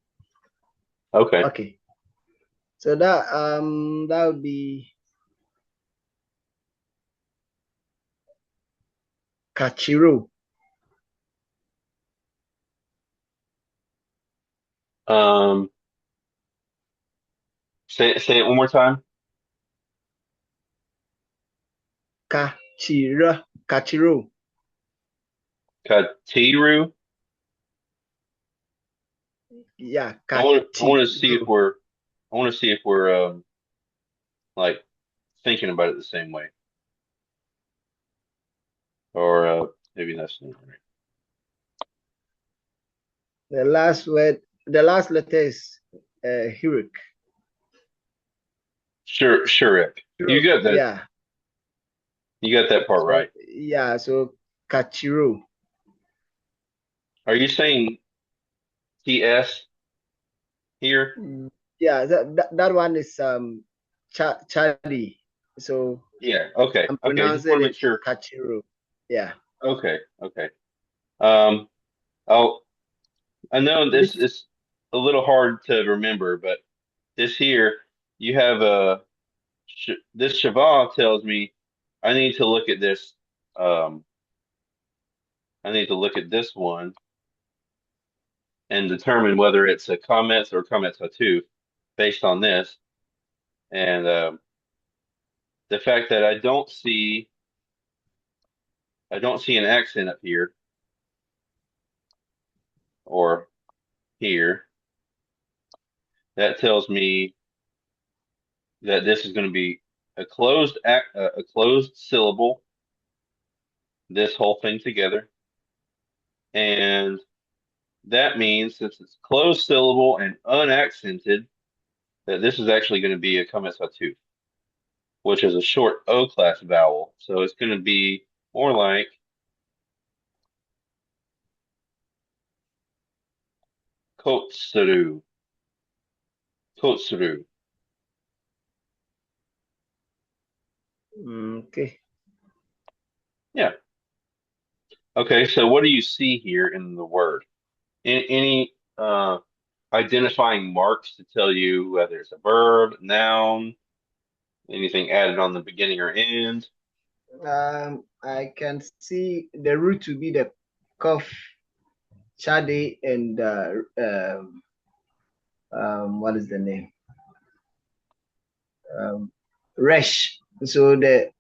Okay. Okay, so that would be Kachiru. Um, say it one more time. Kachiru. Katiru. Yeah, I want to see if Kachiru. we're like thinking about it the same way, or maybe that's not right. The last word, the last letter is Hirik. Sure, Rick. You True. got that. Yeah. You got that part So right. yeah, so Kachiru. Are you saying TS here? Yeah, that one is Charlie. So Yeah. Okay. I'm Okay. Just want pronouncing to make it sure. Kachiru. Yeah. Okay. Um. Oh, I know this Which is a little hard to remember, but this here, you have a this Shavah tells me I need to look at this. Um. I need to look at this one and determine whether it's a comments or comments two based on this. And the fact that I don't see an accent up here or here, that tells me that this is going to be a closed syllable, this whole thing together. And that means since it's closed syllable and unaccented, that this is actually going to be a kamesatu, which is a short O class vowel. So it's going to be more like kotsuru, kotsuru. okay. Yeah. Okay. So what do you see here in the word? Any identifying marks to tell you whether it's a verb, noun, anything added on the beginning or end? I can see the root to be the cough, Chade, and what is the name? Resh. So the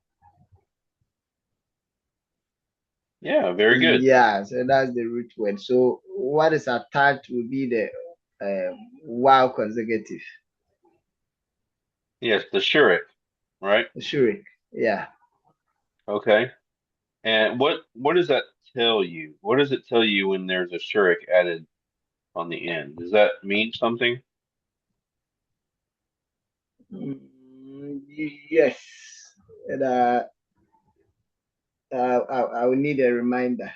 Yeah, very good. yeah, so that's the root word. So what is attached will be the wow consecutive. Yes, the shurik, right? Sure. Yeah. Okay. And what does that tell you? What does it tell you when there's a shurik added on the end? Does that mean something? Yes. And, I will need a reminder.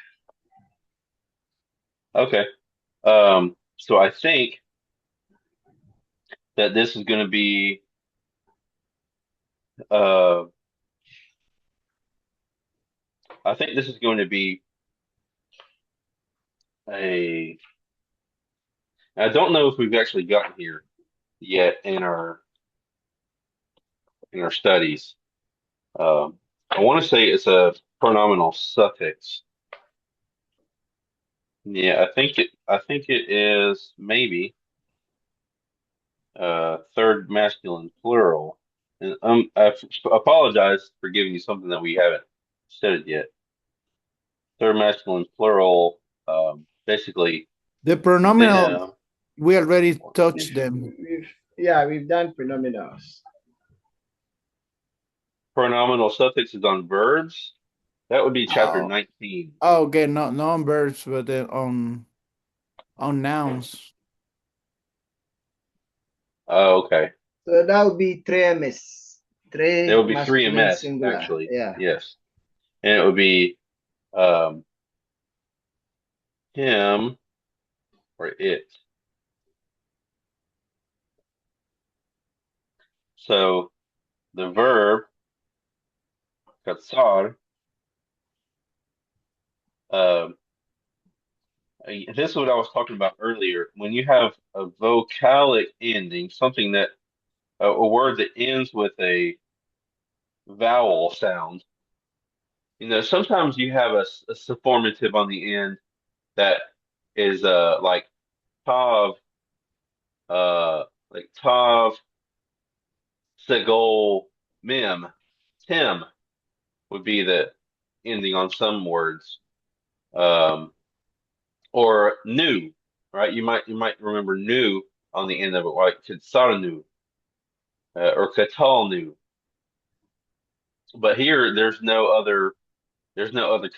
Okay. So I think that this is going to be uh I think this is going to be a I don't know if we've actually gotten here yet in our studies. I want to say it's a pronominal suffix. Yeah, I think it is maybe third masculine plural. And apologize for giving you something that we haven't studied yet. Third masculine plural, basically The pronominal, them. we already touched We've, them. we've done phenomenals. Pronominal suffixes on verbs. That would be chapter Oh, 19. oh, okay, not on verbs, but then on nouns. Oh, okay. So that would be tremes. There Tre would be three masculine MS singular. actually. Yeah. Yes, and it would be um, him or it. So the verb katsar. Um, this is what I was talking about earlier. When you have a vocalic ending, something that a word that ends with a vowel sound, sometimes you have a sufformative on the end that is like tav, like tav, segol, mem, tim would be the ending on some words, um, or new. right? You might remember new on the end of it, like Kitsaranu or Katalnu. But here, there's no other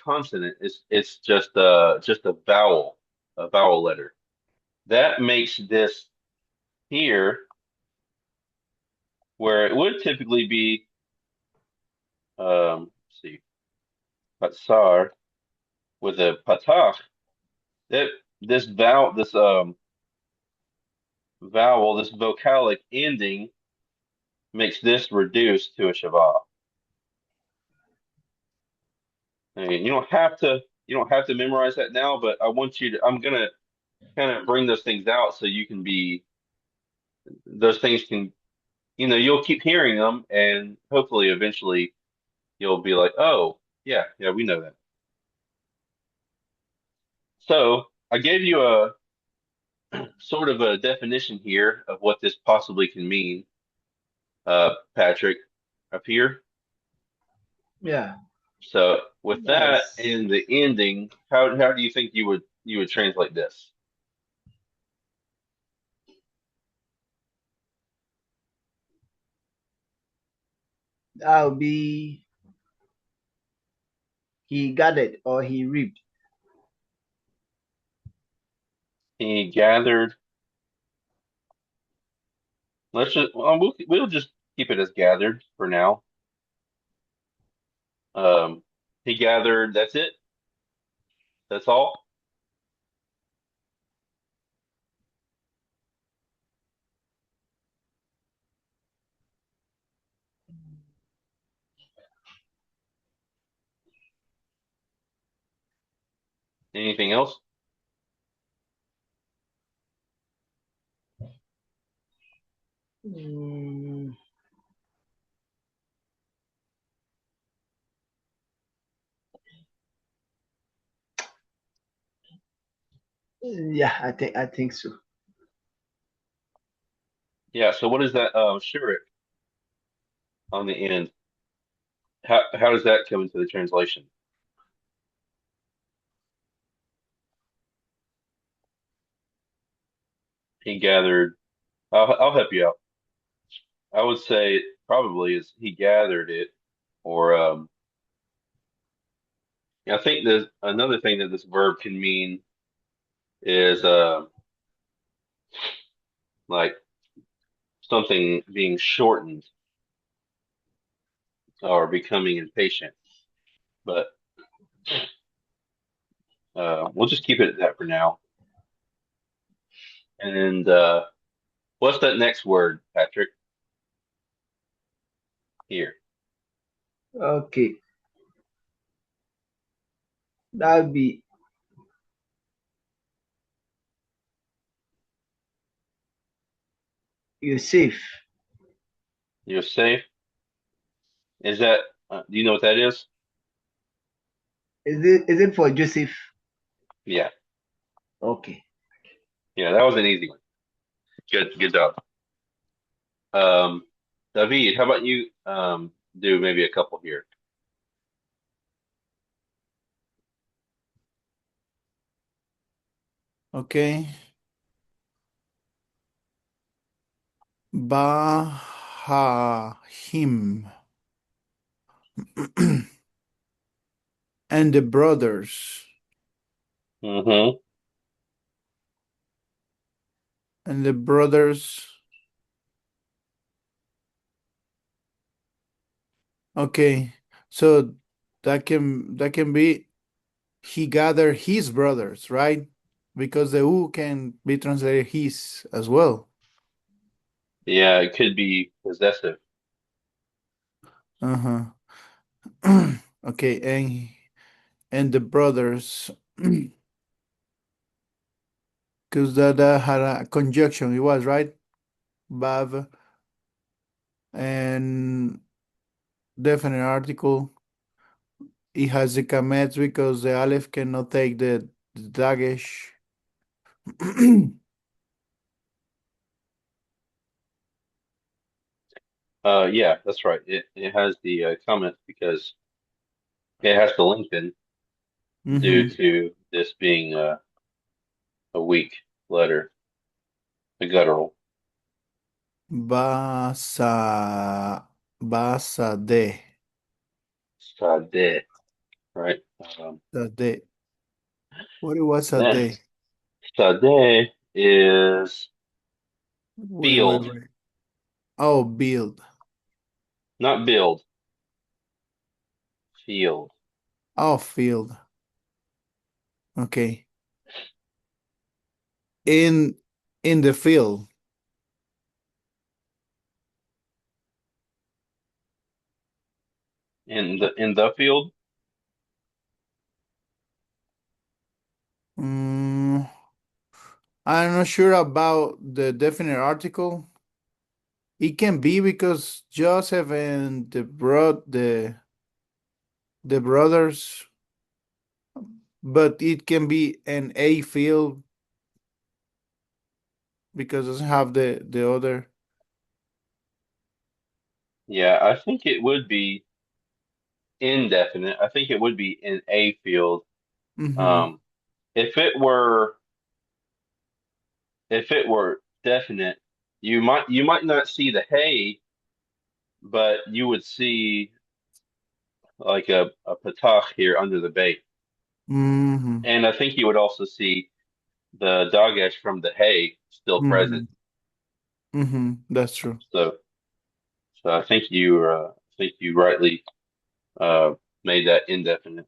consonant. It's just a vowel letter. That makes this here where it would typically be let's see, patsar with a patach. That this vowel, this vocalic ending makes this reduced to a shavah. And you don't have to memorize that now, but I'm gonna kind of bring those things out so you can be those things can you'll keep hearing them and hopefully eventually you'll be like, oh yeah, we know that. So I gave you a sort of a definition here of what this possibly can mean, Patrick, up here. Yeah. So with that That's in the ending, how do you think you would translate this? that'll be he gathered or he reaped. He gathered. We'll just keep it as gathered for now. Um, he gathered. That's it. That's all. Anything else? Mm, yeah, I think so. Yeah. So what is that? Shurik on the end. How does that come into the translation? He gathered. I'll help you out. I would say probably is he gathered it, or I think there's another thing that this verb can mean is like something being shortened or becoming impatient. But we'll just keep it at that for now. And what's that next word, Patrick? Here. Okay, that'll be you're safe. You're safe. Is that? Do you know what that is? Is it for Joseph? Yeah. Okay. Yeah. That was an easy one. Good job. Um, David, how about you do maybe a couple here? Okay. Bahim and the brothers. Mm-hmm. And the brothers. Okay. So that can be he gathered his brothers, right? Because the U can be translated his as well. Yeah, it could be possessive. Uh-huh. Okay, and the brothers, because that had a conjunction, it was right, Bav and definite article. It has the kametz because the aleph cannot take the dagesh. Yeah, that's right. It has the comment because it has to lengthen due Mm-hmm. to this being a week. letter, the guttural. Basa, basade, Sade, right? sade. What was a Then day? sade is Wait, field, wait. Oh, build. not build, field. Oh, field. Okay. In in the field. In the field, Mm, I'm not sure about the definite article. It can be because Joseph and the brothers, but it can be an A field because it doesn't have the other. yeah, I think it would be indefinite. I think it would be in a field. Mm-hmm. Um, if it were definite, you might not see the hay, but you would see like a patach here under the bait. Mm-hmm. And I think you would also see the dogesh from the hay still present. Mm-hmm. Mm-hmm. That's true. So I think you rightly uh made that indefinite.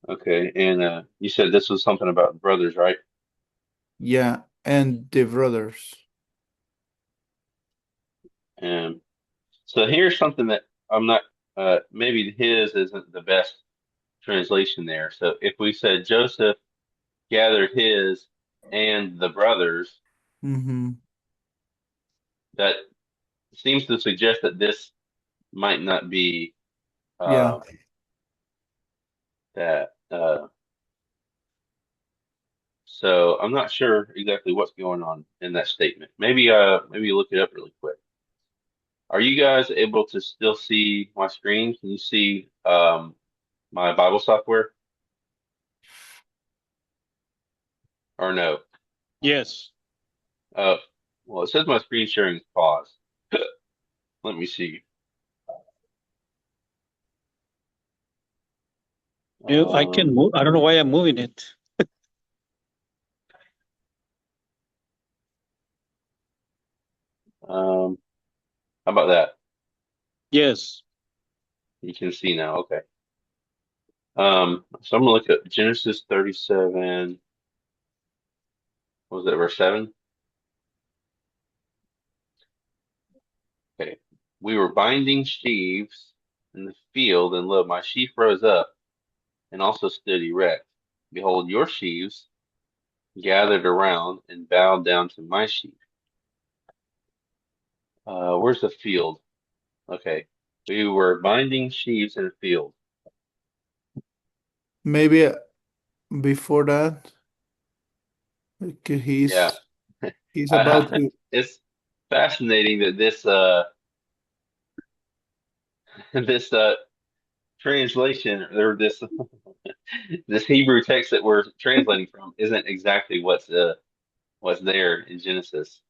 Okay, and you said this was something about brothers, right? Yeah, and the brothers. And so here's something that I'm not maybe his isn't the best translation there. So if we said Joseph gathered his and the brothers, Mm-hmm. that seems to suggest that this might not be Yeah. uh, that. So I'm not sure exactly what's going on in that statement. Maybe look it up really quick. Are you guys able to still see my screen? Can you see my Bible software or no? Yes. Uh, well, it says my screen sharing is paused. Let me see. I can Um, move. I don't know why I'm moving it. how about that? Yes. You can see now. Okay. So I'm gonna look at Genesis 37. What was that, verse 7? Okay. We were binding sheaves in the field, and lo, my sheaf rose up and also stood erect. Behold, your sheaves gathered around and bowed down to my sheaf. Where's the field? Okay. We were binding sheaves in a field. Maybe before that, okay, Yeah. he's about to. It's fascinating that this this translation or this Hebrew text that we're translating from isn't exactly what's there in Genesis.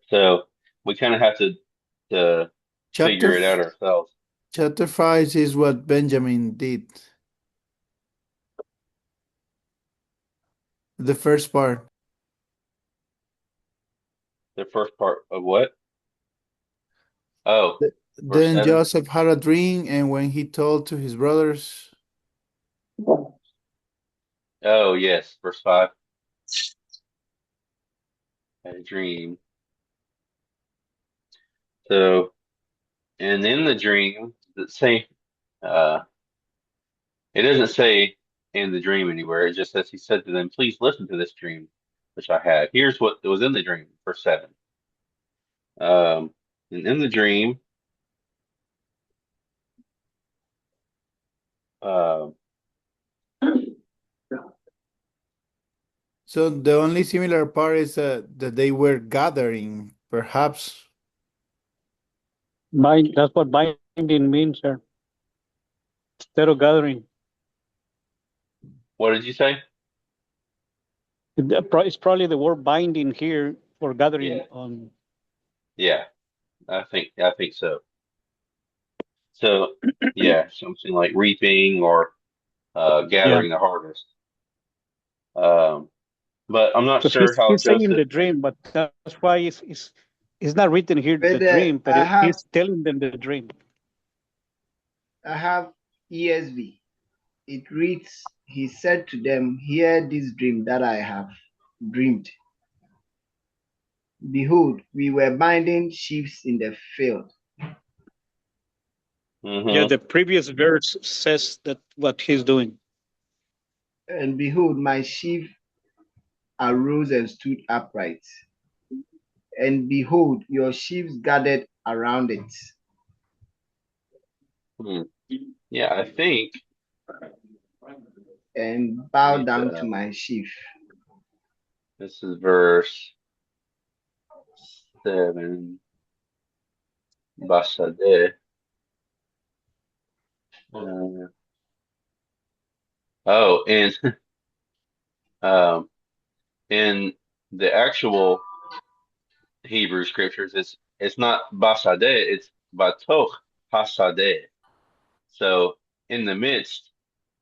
So we kind of have to Chapter figure it out ourselves. chapter 5 is what Benjamin did. The first part. The first part of what? Oh, verse Then 7. Joseph had a dream, and when he told to his brothers, Oh, yes, verse 5. Had a dream. So, and in the dream, the same, uh, it doesn't say in the dream anywhere. It just says he said to them, "Please listen to this dream which I had." Here's what was in the dream, verse 7. And in the dream, uh, so the only similar part is that they were gathering, perhaps. That's what binding means, sir. instead of gathering. What did you say? It's probably the word binding here for gathering Yeah, on. yeah, I think so. So yeah, something like reaping or Yeah, gathering the harvest. Um, but I'm not because sure how he's saying Joseph. the dream, but that's why it's not written here the But dream, but I have he's telling them the dream. I have ESV. It reads, He said to them, Hear this dream that I have dreamed. Behold, we were binding sheaves in the field, Yeah, Hmm. the previous verse says that what he's doing. and behold, my sheaf arose and stood upright. And behold, your sheaves gathered around it. Hmm. Yeah, I think And I bow need down to to. my sheaf. This is verse 7. Basade. Uh, oh, and um, in the actual Hebrew scriptures, it's not Basade, it's Batoch Hasadeh. So in the midst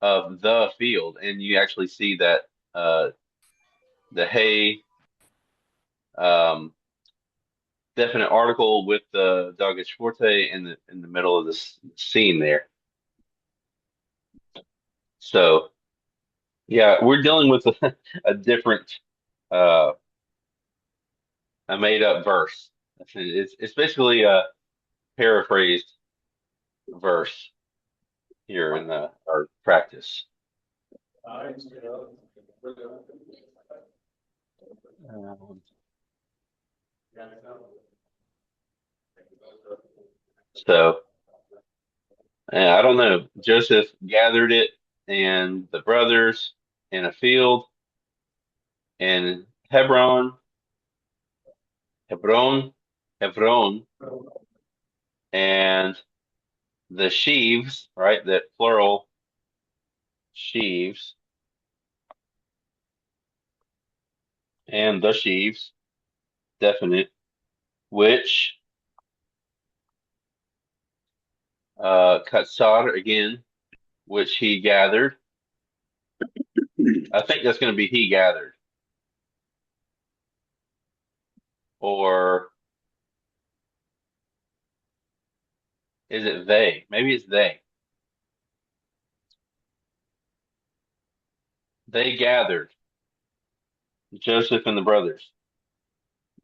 of the field, and you actually see that the hay um, definite article with the dogged forte in the middle of this scene there. So yeah, we're dealing with a different uh, a made up verse. It's basically a paraphrased verse here in the our practice. Um, so I don't know. Joseph gathered it and the brothers in a field in Hebron, Hebron, and the sheaves, right? That plural sheaves and the sheaves, definite, which Katsar again, which he gathered. I think that's going to be he gathered, or is it they? Maybe it's they. They gathered Joseph and the brothers.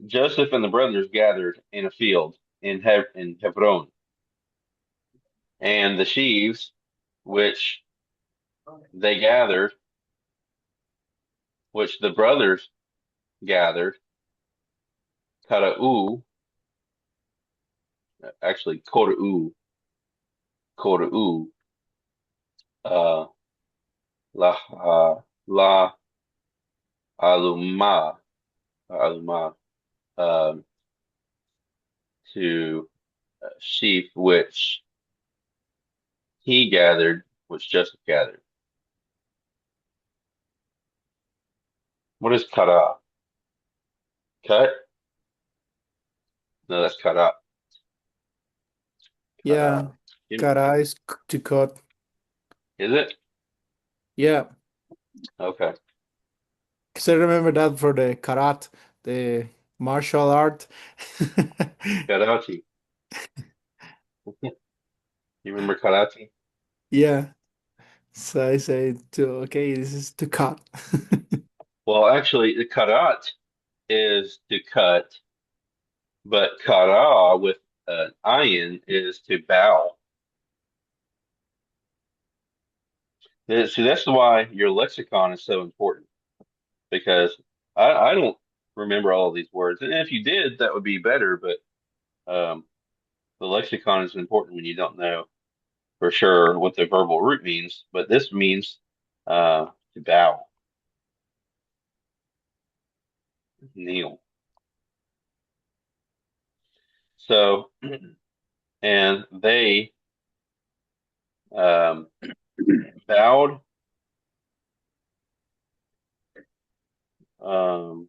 Joseph and the brothers gathered in a field in Hebron, and the sheaves which they gathered, which the brothers gathered, kara'u, actually kora'u, uh, la aluma, aluma, um, to sheaf which he gathered, which Joseph gathered. What is kara? Cut? No, that's kara. Kara. Yeah, kara is to cut. Is it? Yeah, Okay. because I remember that for the karat, the martial art. Karachi. You remember karate? Yeah, so I say to okay, this is to cut. Well, actually, the karat is to cut, but kara with an ayin is to bow. See, that's why your lexicon is so important because I don't remember all of these words. And if you did, that would be better. But the lexicon is important when you don't know for sure what the verbal root means. But this means to bow, kneel. So, and they Um, bowed. Um,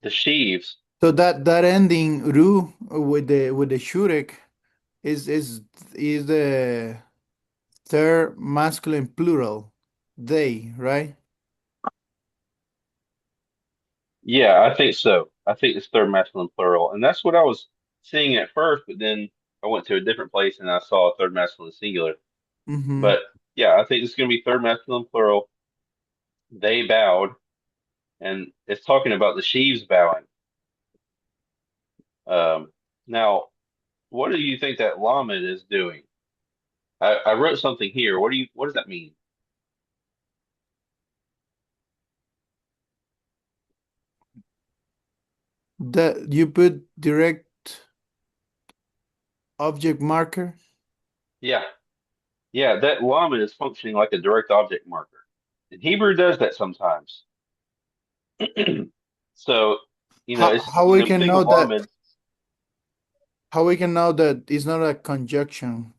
the sheaves. So that ending ru with the shurek is the third masculine plural, they, right? Yeah, I think so. I think it's third masculine plural, and that's what I was seeing at first, but then I went to a different place and I saw a third masculine singular. Mm-hmm. But yeah, I think it's going to be third masculine plural. They bowed, and it's talking about the sheaves bowing. Um, now, what do you think that Lamed is doing? I wrote something here. What does that mean? That you put direct object marker. Yeah, yeah, that Lamed is functioning like a direct object marker. And Hebrew does that sometimes. So, it's How we can think of know that? Lamed. How we can know that it's not a conjunction?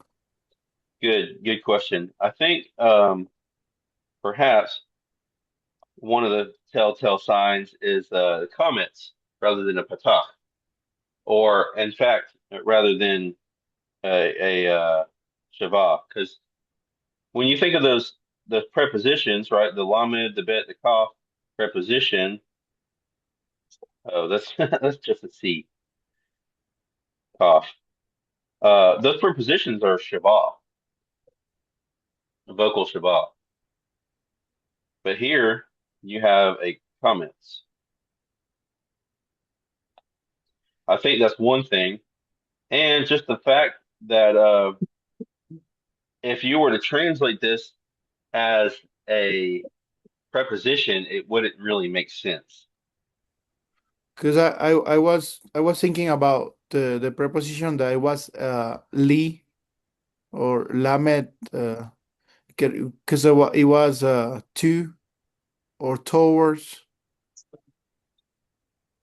Good question. I think perhaps one of the telltale signs is comments rather than a patach, or in fact, rather than a shavah. Because when you think of the prepositions, right, the lamed, the bet, the kaf preposition, oh, that's that's just a C, kaf. Those prepositions are shavah, vocal shavah. But here you have a comments. I think that's one thing. And just the fact that if you were to translate this as a preposition, it wouldn't really make sense. Because I was thinking about the preposition that it was li or lamet because it was to or towards.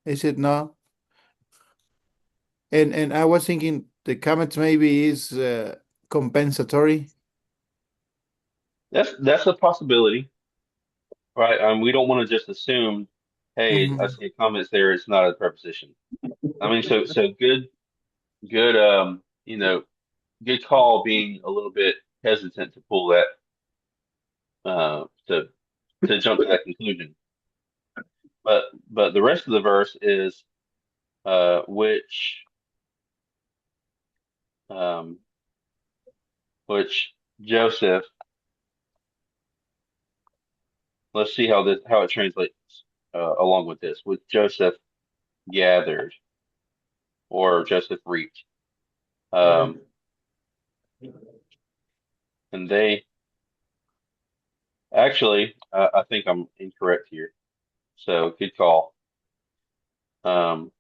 Is it not? And I was thinking the comment maybe is compensatory. That's a possibility, right? We don't want to just assume, hey, I Mhm. see a comments there, it's not a preposition. I mean, so good, good call being a little bit hesitant to pull that, to jump to that conclusion. But the rest of the verse is, which, um, which Joseph. Let's see how it translates along with this. With Joseph gathered or Joseph reaped. Um, and they actually, I think I'm incorrect here. So good call. Um,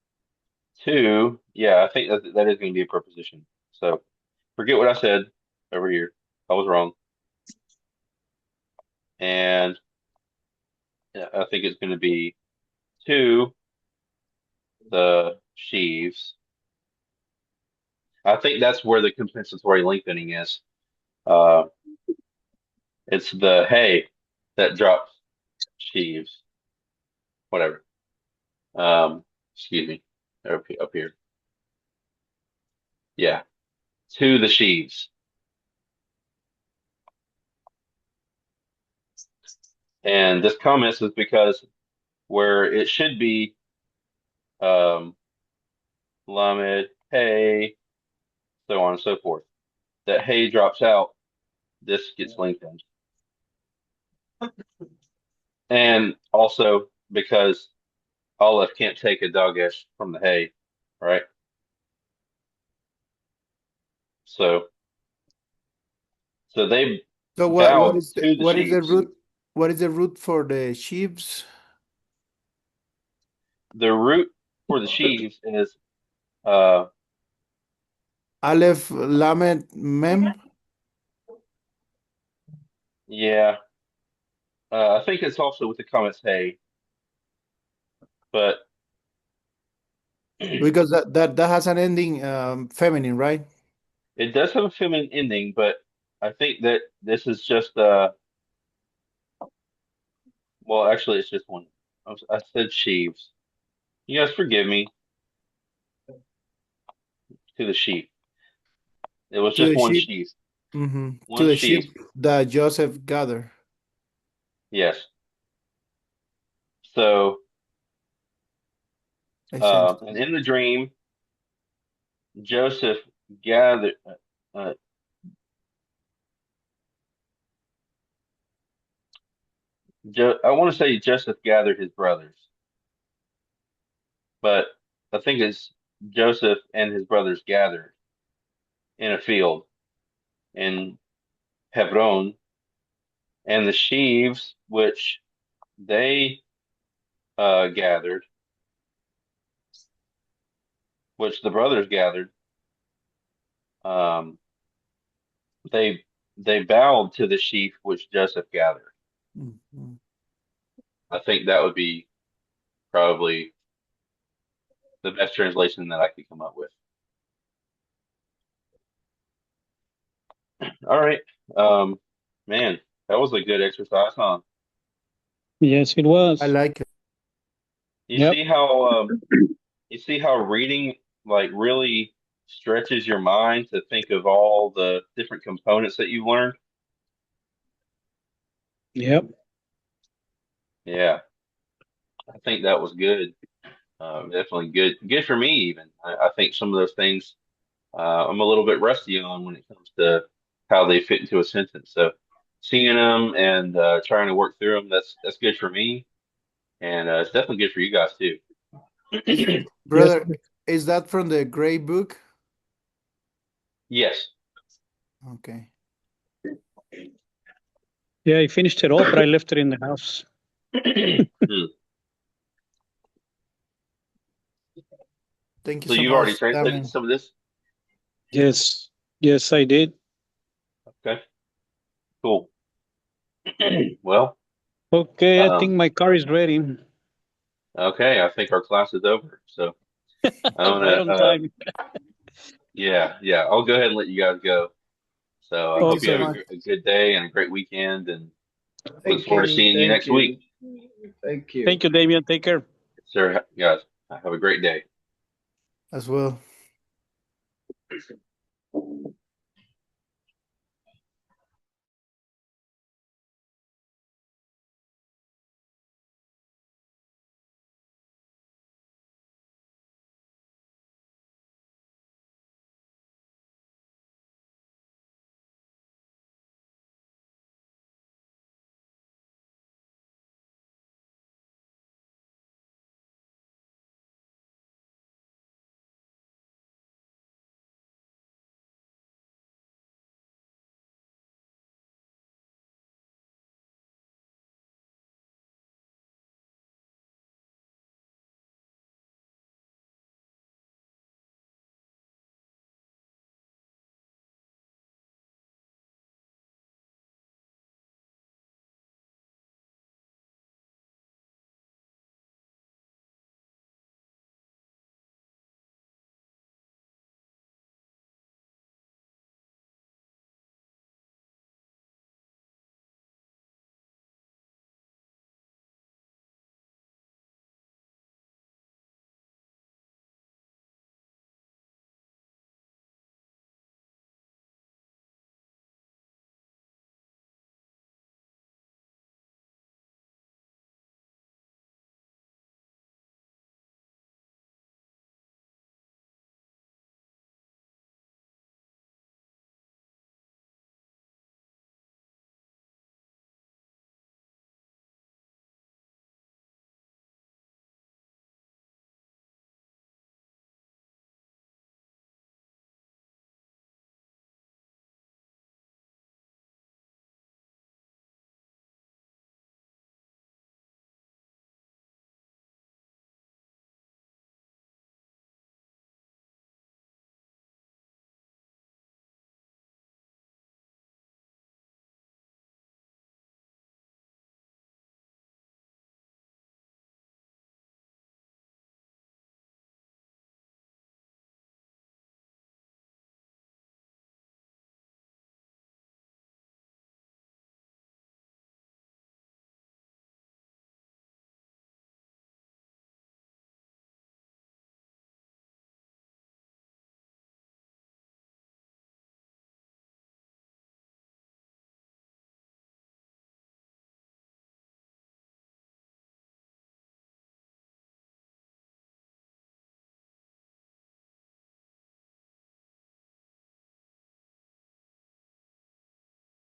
two, yeah, I think that is going to be a preposition. So forget what I said over here. I was wrong. And yeah, I think it's going to be two, the sheaves. I think that's where the compensatory lengthening is. Uh, it's the hay that drops sheaves, whatever. Excuse me, up here. Yeah, to the sheaves. And this comment is because where it should be um, lamed, hey, so on and so forth. That hey drops out, this gets lengthened. And also because Aleph can't take a dagesh from the hay, right? So they So bowed to the what is the sheaves. root? What is the root for the sheaves? The root for the sheaves is uh Aleph lamet mem. yeah, I think it's also with the comments hey, but it Because that has an ending feminine, right? does have a feminine ending, but I think that this is just well, actually, it's just one. I said sheaves. You guys forgive me to the sheaf. It was To just the one sheep. sheaf. To One the sheaf. sheep that Joseph gathered. Yes. So, Makes sense. and in the dream, Joseph gathered. Uh, I want to say Joseph gathered his brothers, but I think it's Joseph and his brothers gathered in a field in Hebron, and the sheaves which they gathered, which the brothers gathered, um, they they bowed to the sheaf which Joseph gathered. Mhm. I think that would be probably the best translation that I could come up with. All right, man, that was a good exercise, huh? Yes, it I was. like it. You Yep. see how you see how reading like really stretches your mind to think of all the different components that you learned. Yep. Yeah, I think that was good. Definitely good for me even. I think some of those things I'm a little bit rusty on when it comes to how they fit into a sentence. So seeing them and trying to work through them, that's good for me, and it's definitely good for you guys too. Is Yes. brother, is that from the gray book? Yes. Okay. Yeah, I finished it all, but I left it in the house. Hmm. Thank you So so you've already much, translated Damian. some of this? Yes. Yes, I did. Okay, cool. Well, Okay, I think um, my car is ready. okay, I think our class is over. So I'm Right gonna, on time. yeah, I'll go ahead and let you guys go. So I Thank you hope you so have Okay. much. a good day and a great weekend, and look Thank forward to you. seeing you Thank next week. you. Thank you. Thank you, Damien. Take care. Sir, guys, have a great day. As well.